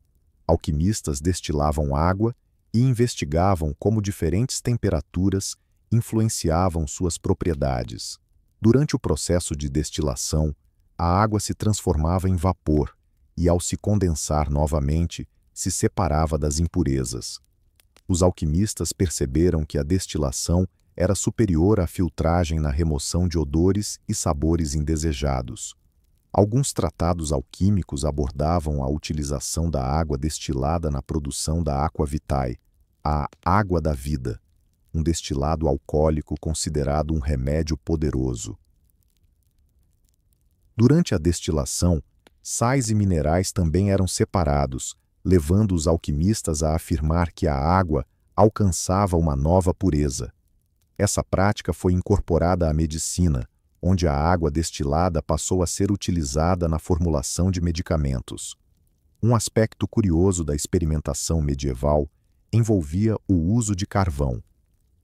Alquimistas destilavam água e investigavam como diferentes temperaturas influenciavam suas propriedades. Durante o processo de destilação, a água se transformava em vapor e, ao se condensar novamente, se separava das impurezas. Os alquimistas perceberam que a destilação era superior à filtragem na remoção de odores e sabores indesejados. Alguns tratados alquímicos abordavam a utilização da água destilada na produção da aqua vitae, a água da vida, um destilado alcoólico considerado um remédio poderoso. Durante a destilação, sais e minerais também eram separados, levando os alquimistas a afirmar que a água alcançava uma nova pureza. Essa prática foi incorporada à medicina, onde a água destilada passou a ser utilizada na formulação de medicamentos. Um aspecto curioso da experimentação medieval envolvia o uso de carvão.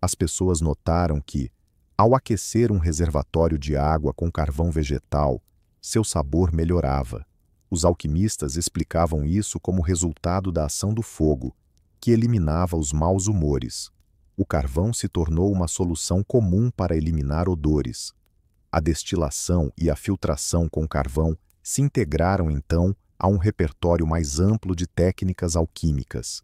As pessoas notaram que, ao aquecer um reservatório de água com carvão vegetal, seu sabor melhorava. Os alquimistas explicavam isso como resultado da ação do fogo, que eliminava os maus humores. O carvão se tornou uma solução comum para eliminar odores. A destilação e a filtração com carvão se integraram então a um repertório mais amplo de técnicas alquímicas.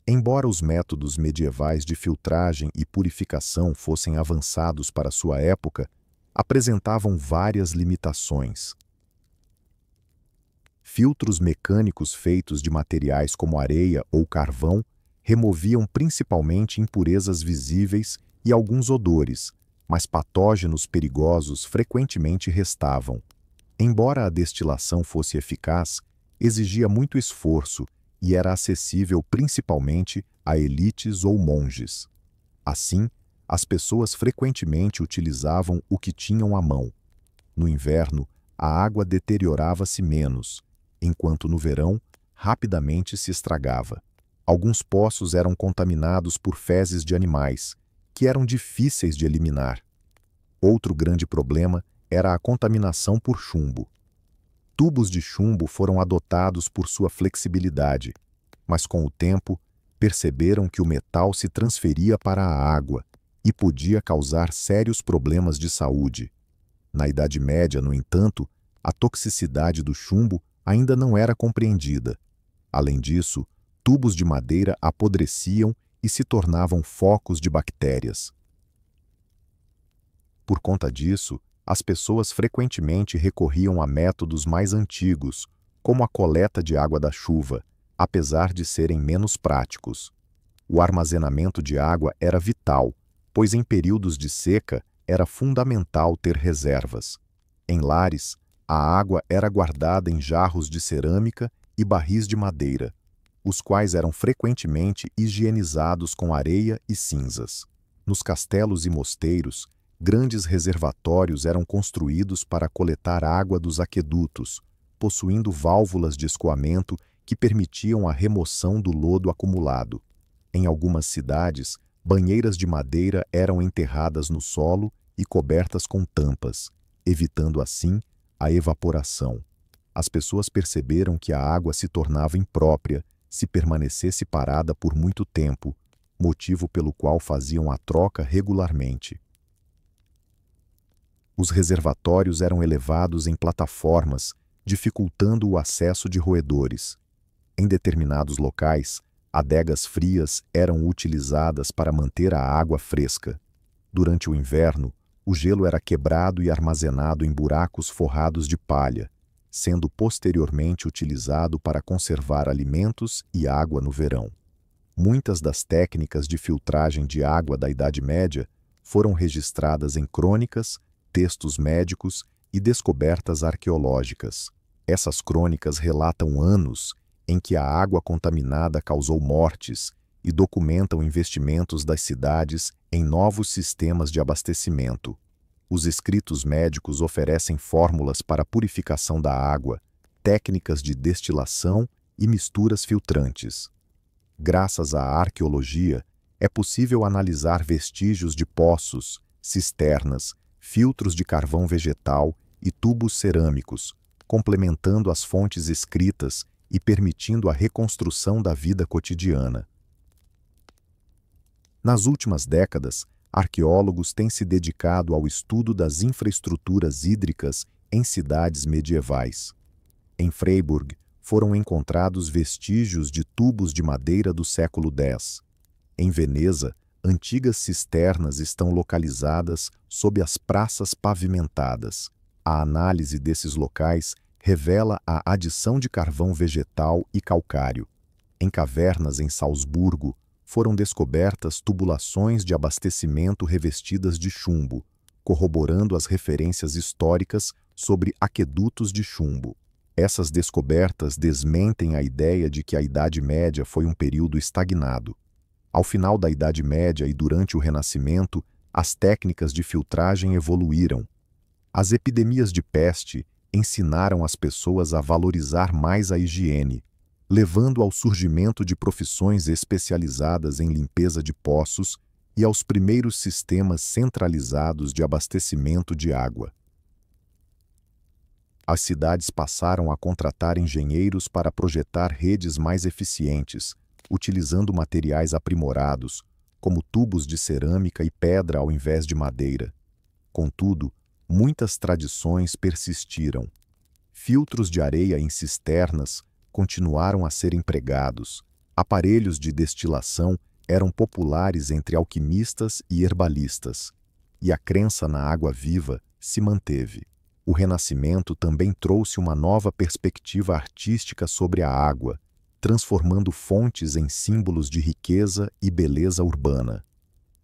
Embora os métodos medievais de filtragem e purificação fossem avançados para sua época, apresentavam várias limitações. Filtros mecânicos feitos de materiais como areia ou carvão removiam principalmente impurezas visíveis e alguns odores, mas patógenos perigosos frequentemente restavam. Embora a destilação fosse eficaz, exigia muito esforço e era acessível principalmente a elites ou monges. Assim, as pessoas frequentemente utilizavam o que tinham à mão. No inverno, a água deteriorava-se menos, enquanto no verão, rapidamente se estragava. Alguns poços eram contaminados por fezes de animais, que eram difíceis de eliminar. Outro grande problema era a contaminação por chumbo. Tubos de chumbo foram adotados por sua flexibilidade, mas com o tempo perceberam que o metal se transferia para a água e podia causar sérios problemas de saúde. Na Idade Média, no entanto, a toxicidade do chumbo ainda não era compreendida. Além disso, tubos de madeira apodreciam e se tornavam focos de bactérias. Por conta disso, as pessoas frequentemente recorriam a métodos mais antigos, como a coleta de água da chuva, apesar de serem menos práticos. O armazenamento de água era vital, pois em períodos de seca era fundamental ter reservas. Em lares, a água era guardada em jarros de cerâmica e barris de madeira, os quais eram frequentemente higienizados com areia e cinzas. Nos castelos e mosteiros, grandes reservatórios eram construídos para coletar água dos aquedutos, possuindo válvulas de escoamento que permitiam a remoção do lodo acumulado. Em algumas cidades, banheiras de madeira eram enterradas no solo e cobertas com tampas, evitando assim a evaporação. As pessoas perceberam que a água se tornava imprópria se permanecesse parada por muito tempo, motivo pelo qual faziam a troca regularmente. Os reservatórios eram elevados em plataformas, dificultando o acesso de roedores. Em determinados locais, adegas frias eram utilizadas para manter a água fresca. Durante o inverno, o gelo era quebrado e armazenado em buracos forrados de palha, sendo posteriormente utilizado para conservar alimentos e água no verão. Muitas das técnicas de filtragem de água da Idade Média foram registradas em crônicas, textos médicos e descobertas arqueológicas. Essas crônicas relatam anos em que a água contaminada causou mortes e documentam investimentos das cidades em novos sistemas de abastecimento. Os escritos médicos oferecem fórmulas para a purificação da água, técnicas de destilação e misturas filtrantes. Graças à arqueologia, é possível analisar vestígios de poços, cisternas, filtros de carvão vegetal e tubos cerâmicos, complementando as fontes escritas e permitindo a reconstrução da vida cotidiana. Nas últimas décadas, arqueólogos têm se dedicado ao estudo das infraestruturas hídricas em cidades medievais. Em Freiburg, foram encontrados vestígios de tubos de madeira do século X. Em Veneza, antigas cisternas estão localizadas sob as praças pavimentadas. A análise desses locais revela a adição de carvão vegetal e calcário. Em cavernas em Salzburgo, foram descobertas tubulações de abastecimento revestidas de chumbo, corroborando as referências históricas sobre aquedutos de chumbo. Essas descobertas desmentem a ideia de que a Idade Média foi um período estagnado. Ao final da Idade Média e durante o Renascimento, as técnicas de filtragem evoluíram. As epidemias de peste ensinaram as pessoas a valorizar mais a higiene, levando ao surgimento de profissões especializadas em limpeza de poços e aos primeiros sistemas centralizados de abastecimento de água. As cidades passaram a contratar engenheiros para projetar redes mais eficientes, utilizando materiais aprimorados, como tubos de cerâmica e pedra ao invés de madeira. Contudo, muitas tradições persistiram. Filtros de areia em cisternas continuaram a ser empregados. Aparelhos de destilação eram populares entre alquimistas e herbalistas, e a crença na água viva se manteve. O Renascimento também trouxe uma nova perspectiva artística sobre a água, transformando fontes em símbolos de riqueza e beleza urbana.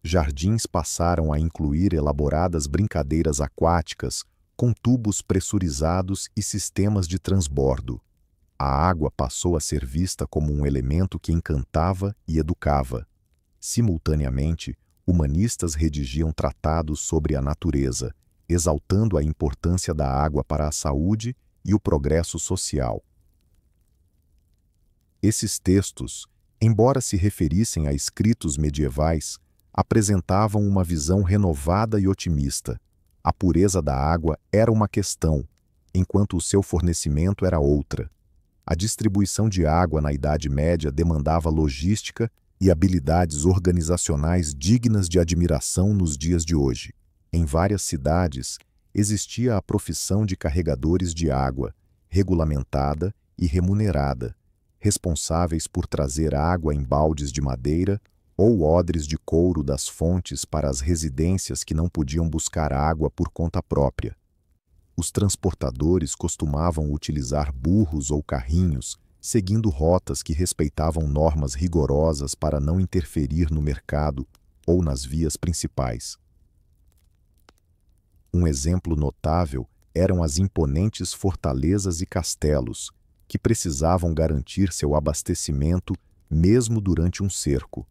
Jardins passaram a incluir elaboradas brincadeiras aquáticas com tubos pressurizados e sistemas de transbordo. A água passou a ser vista como um elemento que encantava e educava. Simultaneamente, humanistas redigiam tratados sobre a natureza, exaltando a importância da água para a saúde e o progresso social. Esses textos, embora se referissem a escritos medievais, apresentavam uma visão renovada e otimista. A pureza da água era uma questão, enquanto o seu fornecimento era outra. A distribuição de água na Idade Média demandava logística e habilidades organizacionais dignas de admiração nos dias de hoje. Em várias cidades, existia a profissão de carregadores de água, regulamentada e remunerada, responsáveis por trazer água em baldes de madeira ou odres de couro das fontes para as residências que não podiam buscar água por conta própria. Os transportadores costumavam utilizar burros ou carrinhos, seguindo rotas que respeitavam normas rigorosas para não interferir no mercado ou nas vias principais. Um exemplo notável eram as imponentes fortalezas e castelos, que precisavam garantir seu abastecimento mesmo durante um cerco.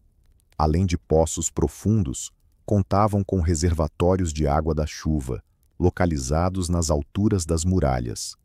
Além de poços profundos, contavam com reservatórios de água da chuva, localizados nas alturas das muralhas.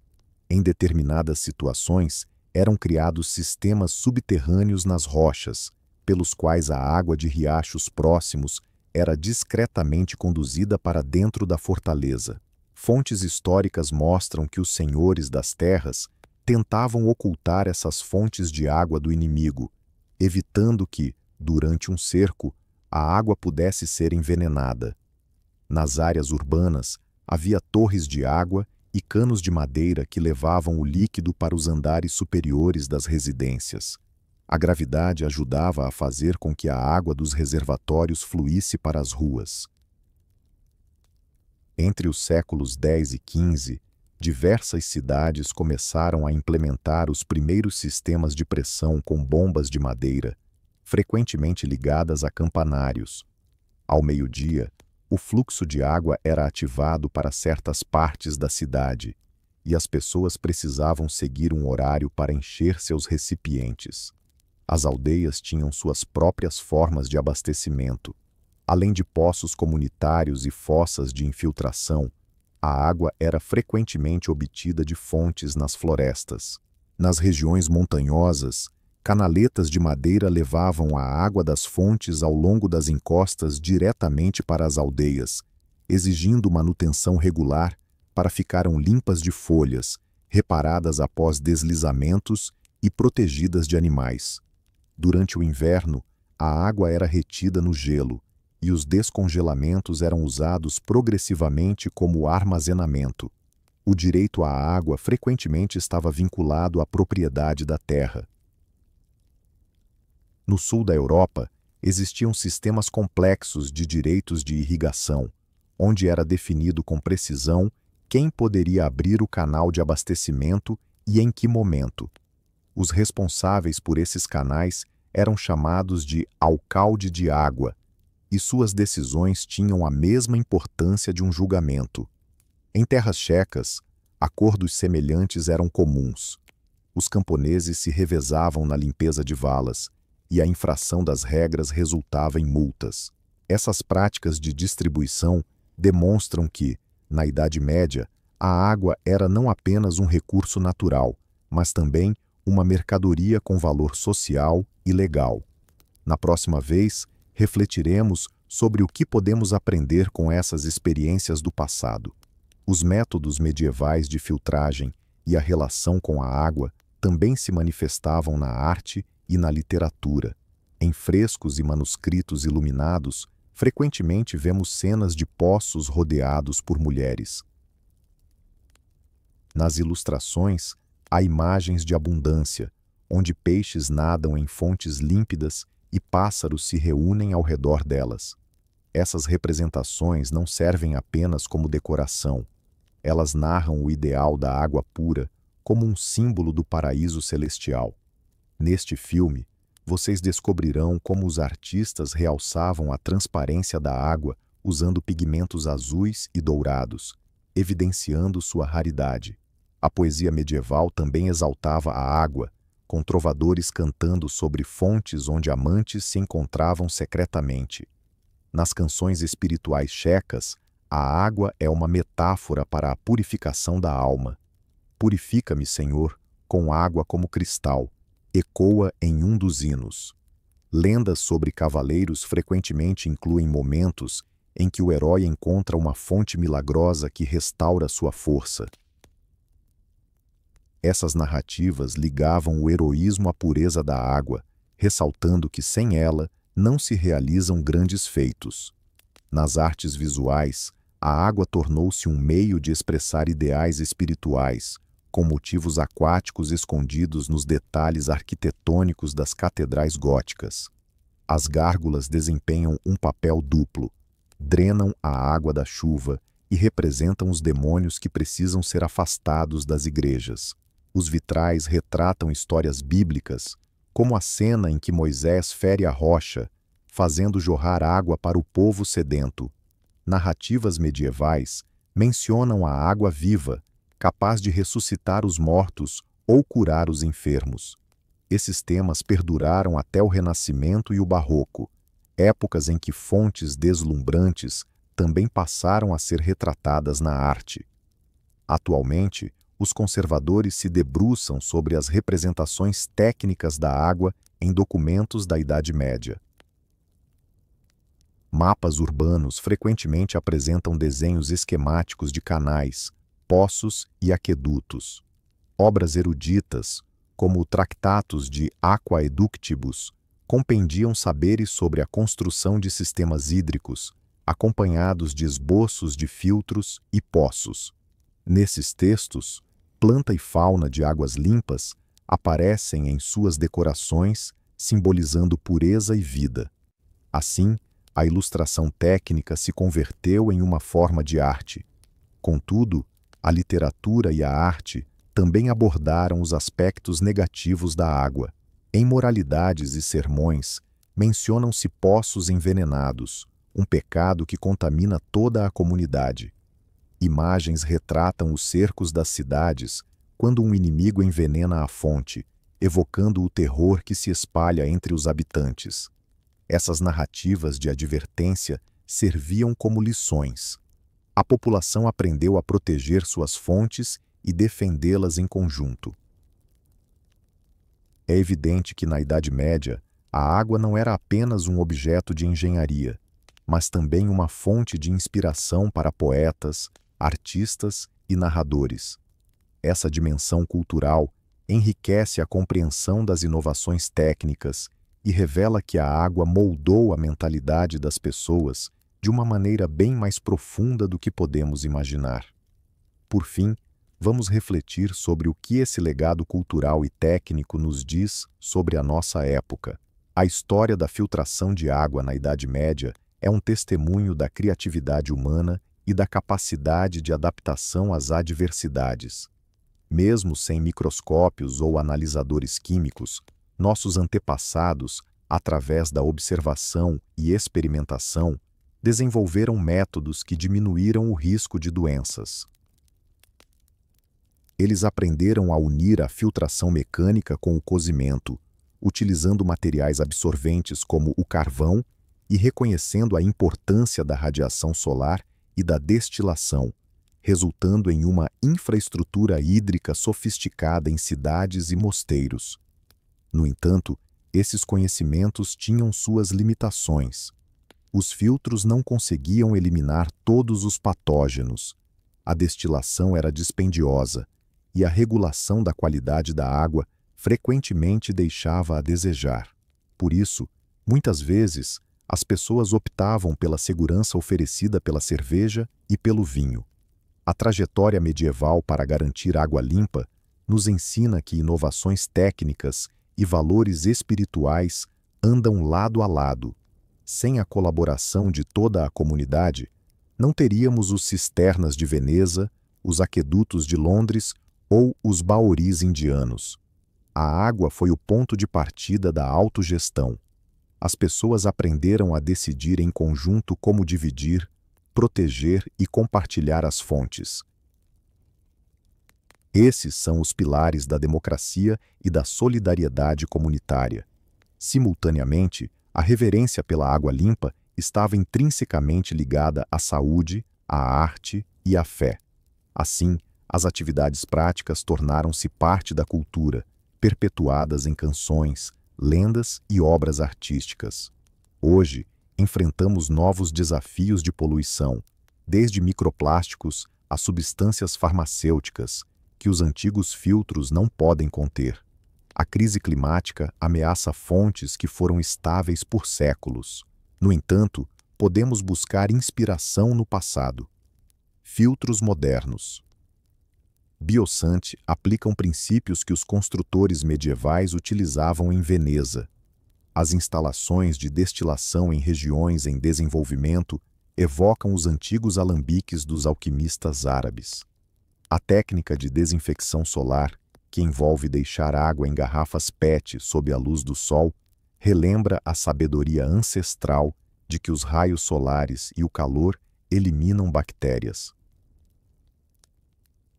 Em determinadas situações, eram criados sistemas subterrâneos nas rochas, pelos quais a água de riachos próximos era discretamente conduzida para dentro da fortaleza. Fontes históricas mostram que os senhores das terras tentavam ocultar essas fontes de água do inimigo, evitando que, durante um cerco, a água pudesse ser envenenada. Nas áreas urbanas, havia torres de água e canos de madeira que levavam o líquido para os andares superiores das residências. A gravidade ajudava a fazer com que a água dos reservatórios fluísse para as ruas. Entre os séculos X e XV, diversas cidades começaram a implementar os primeiros sistemas de pressão com bombas de madeira, frequentemente ligadas a campanários. Ao meio-dia, o fluxo de água era ativado para certas partes da cidade, e as pessoas precisavam seguir um horário para encher seus recipientes. As aldeias tinham suas próprias formas de abastecimento. Além de poços comunitários e fossas de infiltração, a água era frequentemente obtida de fontes nas florestas. Nas regiões montanhosas, canaletas de madeira levavam a água das fontes ao longo das encostas diretamente para as aldeias, exigindo manutenção regular para ficarem limpas de folhas, reparadas após deslizamentos e protegidas de animais. Durante o inverno, a água era retida no gelo, e os descongelamentos eram usados progressivamente como armazenamento. O direito à água frequentemente estava vinculado à propriedade da terra. No sul da Europa, existiam sistemas complexos de direitos de irrigação, onde era definido com precisão quem poderia abrir o canal de abastecimento e em que momento. Os responsáveis por esses canais eram chamados de alcalde de água, e suas decisões tinham a mesma importância de um julgamento. Em terras checas, acordos semelhantes eram comuns. Os camponeses se revezavam na limpeza de valas, e a infração das regras resultava em multas. Essas práticas de distribuição demonstram que, na Idade Média, a água era não apenas um recurso natural, mas também uma mercadoria com valor social e legal. Na próxima vez, refletiremos sobre o que podemos aprender com essas experiências do passado. Os métodos medievais de filtragem e a relação com a água também se manifestavam na arte e na literatura. Em frescos e manuscritos iluminados, frequentemente vemos cenas de poços rodeados por mulheres. Nas ilustrações, há imagens de abundância, onde peixes nadam em fontes límpidas e pássaros se reúnem ao redor delas. Essas representações não servem apenas como decoração. Elas narram o ideal da água pura como um símbolo do paraíso celestial. Neste filme, vocês descobrirão como os artistas realçavam a transparência da água usando pigmentos azuis e dourados, evidenciando sua raridade. A poesia medieval também exaltava a água, com trovadores cantando sobre fontes onde amantes se encontravam secretamente. Nas canções espirituais checas, a água é uma metáfora para a purificação da alma. Purifica-me, Senhor, com água como cristal, ecoa em um dos hinos. Lendas sobre cavaleiros frequentemente incluem momentos em que o herói encontra uma fonte milagrosa que restaura sua força. Essas narrativas ligavam o heroísmo à pureza da água, ressaltando que sem ela não se realizam grandes feitos. Nas artes visuais, a água tornou-se um meio de expressar ideais espirituais, com motivos aquáticos escondidos nos detalhes arquitetônicos das catedrais góticas. As gárgulas desempenham um papel duplo, drenam a água da chuva e representam os demônios que precisam ser afastados das igrejas. Os vitrais retratam histórias bíblicas, como a cena em que Moisés fere a rocha, fazendo jorrar água para o povo sedento. Narrativas medievais mencionam a água viva, capaz de ressuscitar os mortos ou curar os enfermos. Esses temas perduraram até o Renascimento e o Barroco, épocas em que fontes deslumbrantes também passaram a ser retratadas na arte. Atualmente, os conservadores se debruçam sobre as representações técnicas da água em documentos da Idade Média. Mapas urbanos frequentemente apresentam desenhos esquemáticos de canais, poços e aquedutos. Obras eruditas, como o Tractatus de Aquaeductibus, compendiam saberes sobre a construção de sistemas hídricos, acompanhados de esboços de filtros e poços. Nesses textos, planta e fauna de águas limpas aparecem em suas decorações, simbolizando pureza e vida. Assim, a ilustração técnica se converteu em uma forma de arte. Contudo, A literatura e a arte também abordaram os aspectos negativos da água. Em Moralidades e Sermões, mencionam-se poços envenenados, um pecado que contamina toda a comunidade. Imagens retratam os cercos das cidades quando um inimigo envenena a fonte, evocando o terror que se espalha entre os habitantes. Essas narrativas de advertência serviam como lições. A população aprendeu a proteger suas fontes e defendê-las em conjunto. É evidente que, na Idade Média, a água não era apenas um objeto de engenharia, mas também uma fonte de inspiração para poetas, artistas e narradores. Essa dimensão cultural enriquece a compreensão das inovações técnicas e revela que a água moldou a mentalidade das pessoas de uma maneira bem mais profunda do que podemos imaginar. Por fim, vamos refletir sobre o que esse legado cultural e técnico nos diz sobre a nossa época. A história da filtração de água na Idade Média é um testemunho da criatividade humana e da capacidade de adaptação às adversidades. Mesmo sem microscópios ou analisadores químicos, nossos antepassados, através da observação e experimentação, desenvolveram métodos que diminuíram o risco de doenças. Eles aprenderam a unir a filtração mecânica com o cozimento, utilizando materiais absorventes como o carvão e reconhecendo a importância da radiação solar e da destilação, resultando em uma infraestrutura hídrica sofisticada em cidades e mosteiros. No entanto, esses conhecimentos tinham suas limitações. Os filtros não conseguiam eliminar todos os patógenos, a destilação era dispendiosa e a regulação da qualidade da água frequentemente deixava a desejar. Por isso, muitas vezes, as pessoas optavam pela segurança oferecida pela cerveja e pelo vinho. A trajetória medieval para garantir água limpa nos ensina que inovações técnicas e valores espirituais andam lado a lado. Sem a colaboração de toda a comunidade, não teríamos os cisternas de Veneza, os aquedutos de Londres ou os baoris indianos. A água foi o ponto de partida da autogestão. As pessoas aprenderam a decidir em conjunto como dividir, proteger e compartilhar as fontes. Esses são os pilares da democracia e da solidariedade comunitária. Simultaneamente, a reverência pela água limpa estava intrinsecamente ligada à saúde, à arte e à fé. Assim, as atividades práticas tornaram-se parte da cultura, perpetuadas em canções, lendas e obras artísticas. Hoje, enfrentamos novos desafios de poluição, desde microplásticos a substâncias farmacêuticas, que os antigos filtros não podem conter. A crise climática ameaça fontes que foram estáveis por séculos. No entanto, podemos buscar inspiração no passado. Filtros modernos. Biosante aplicam princípios que os construtores medievais utilizavam em Veneza. As instalações de destilação em regiões em desenvolvimento evocam os antigos alambiques dos alquimistas árabes. A técnica de desinfecção solar, que envolve deixar água em garrafas PET sob a luz do sol, relembra a sabedoria ancestral de que os raios solares e o calor eliminam bactérias.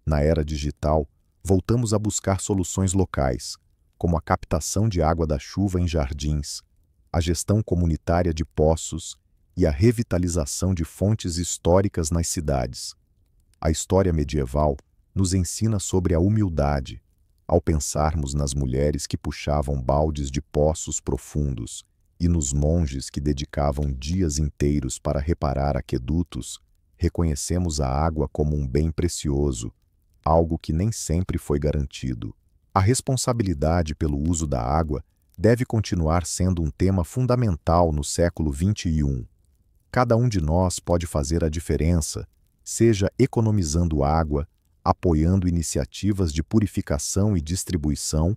Na era digital, voltamos a buscar soluções locais, como a captação de água da chuva em jardins, a gestão comunitária de poços e a revitalização de fontes históricas nas cidades. A história medieval nos ensina sobre a humildade, ao pensarmos nas mulheres que puxavam baldes de poços profundos e nos monges que dedicavam dias inteiros para reparar aquedutos, reconhecemos a água como um bem precioso, algo que nem sempre foi garantido. A responsabilidade pelo uso da água deve continuar sendo um tema fundamental no século XXI. Cada um de nós pode fazer a diferença, seja economizando água, apoiando iniciativas de purificação e distribuição,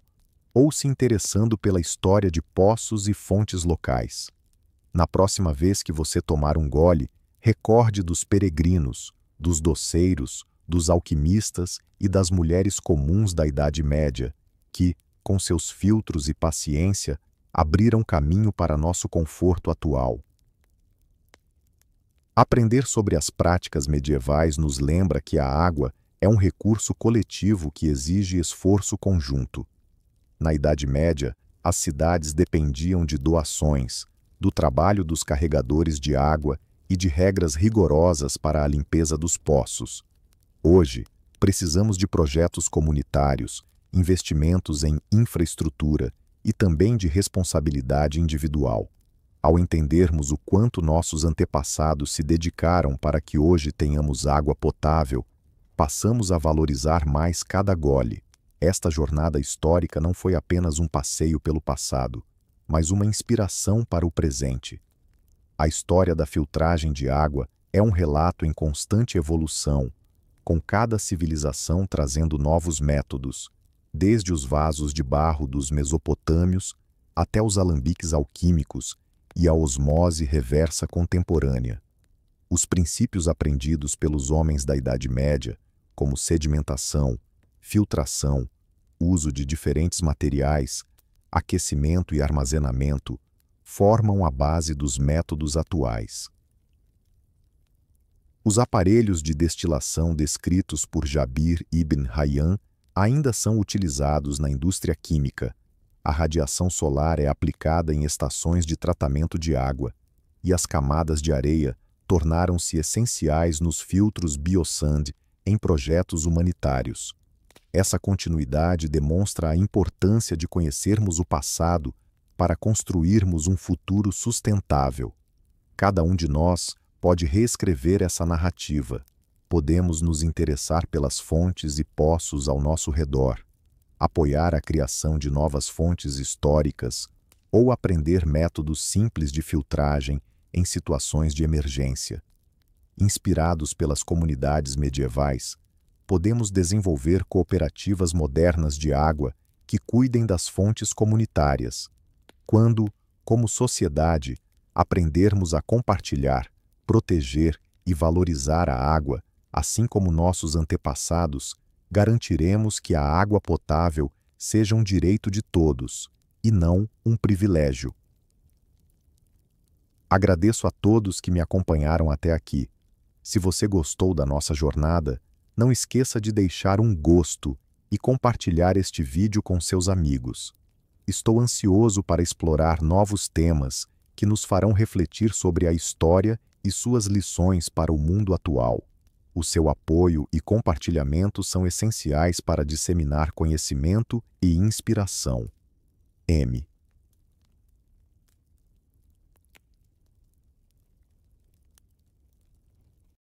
ou se interessando pela história de poços e fontes locais. Na próxima vez que você tomar um gole, recorde dos peregrinos, dos doceiros, dos alquimistas e das mulheres comuns da Idade Média, que, com seus filtros e paciência, abriram caminho para nosso conforto atual. Aprender sobre as práticas medievais nos lembra que a água é um recurso coletivo que exige esforço conjunto. Na Idade Média, as cidades dependiam de doações, do trabalho dos carregadores de água e de regras rigorosas para a limpeza dos poços. Hoje, precisamos de projetos comunitários, investimentos em infraestrutura e também de responsabilidade individual. Ao entendermos o quanto nossos antepassados se dedicaram para que hoje tenhamos água potável, passamos a valorizar mais cada gole. Esta jornada histórica não foi apenas um passeio pelo passado, mas uma inspiração para o presente. A história da filtragem de água é um relato em constante evolução, com cada civilização trazendo novos métodos, desde os vasos de barro dos mesopotâmios até os alambiques alquímicos e a osmose reversa contemporânea. Os princípios aprendidos pelos homens da Idade Média, como sedimentação, filtração, uso de diferentes materiais, aquecimento e armazenamento, formam a base dos métodos atuais. Os aparelhos de destilação descritos por Jabir ibn Hayyan ainda são utilizados na indústria química. A radiação solar é aplicada em estações de tratamento de água, e as camadas de areia tornaram-se essenciais nos filtros biosand em projetos humanitários. Essa continuidade demonstra a importância de conhecermos o passado para construirmos um futuro sustentável. Cada um de nós pode reescrever essa narrativa. Podemos nos interessar pelas fontes e poços ao nosso redor, apoiar a criação de novas fontes históricas ou aprender métodos simples de filtragem em situações de emergência. Inspirados pelas comunidades medievais, podemos desenvolver cooperativas modernas de água que cuidem das fontes comunitárias. Quando, como sociedade, aprendermos a compartilhar, proteger e valorizar a água, assim como nossos antepassados, garantiremos que a água potável seja um direito de todos, e não um privilégio. Agradeço a todos que me acompanharam até aqui. Se você gostou da nossa jornada, não esqueça de deixar um gosto e compartilhar este vídeo com seus amigos. Estou ansioso para explorar novos temas que nos farão refletir sobre a história e suas lições para o mundo atual. O seu apoio e compartilhamento são essenciais para disseminar conhecimento e inspiração. M.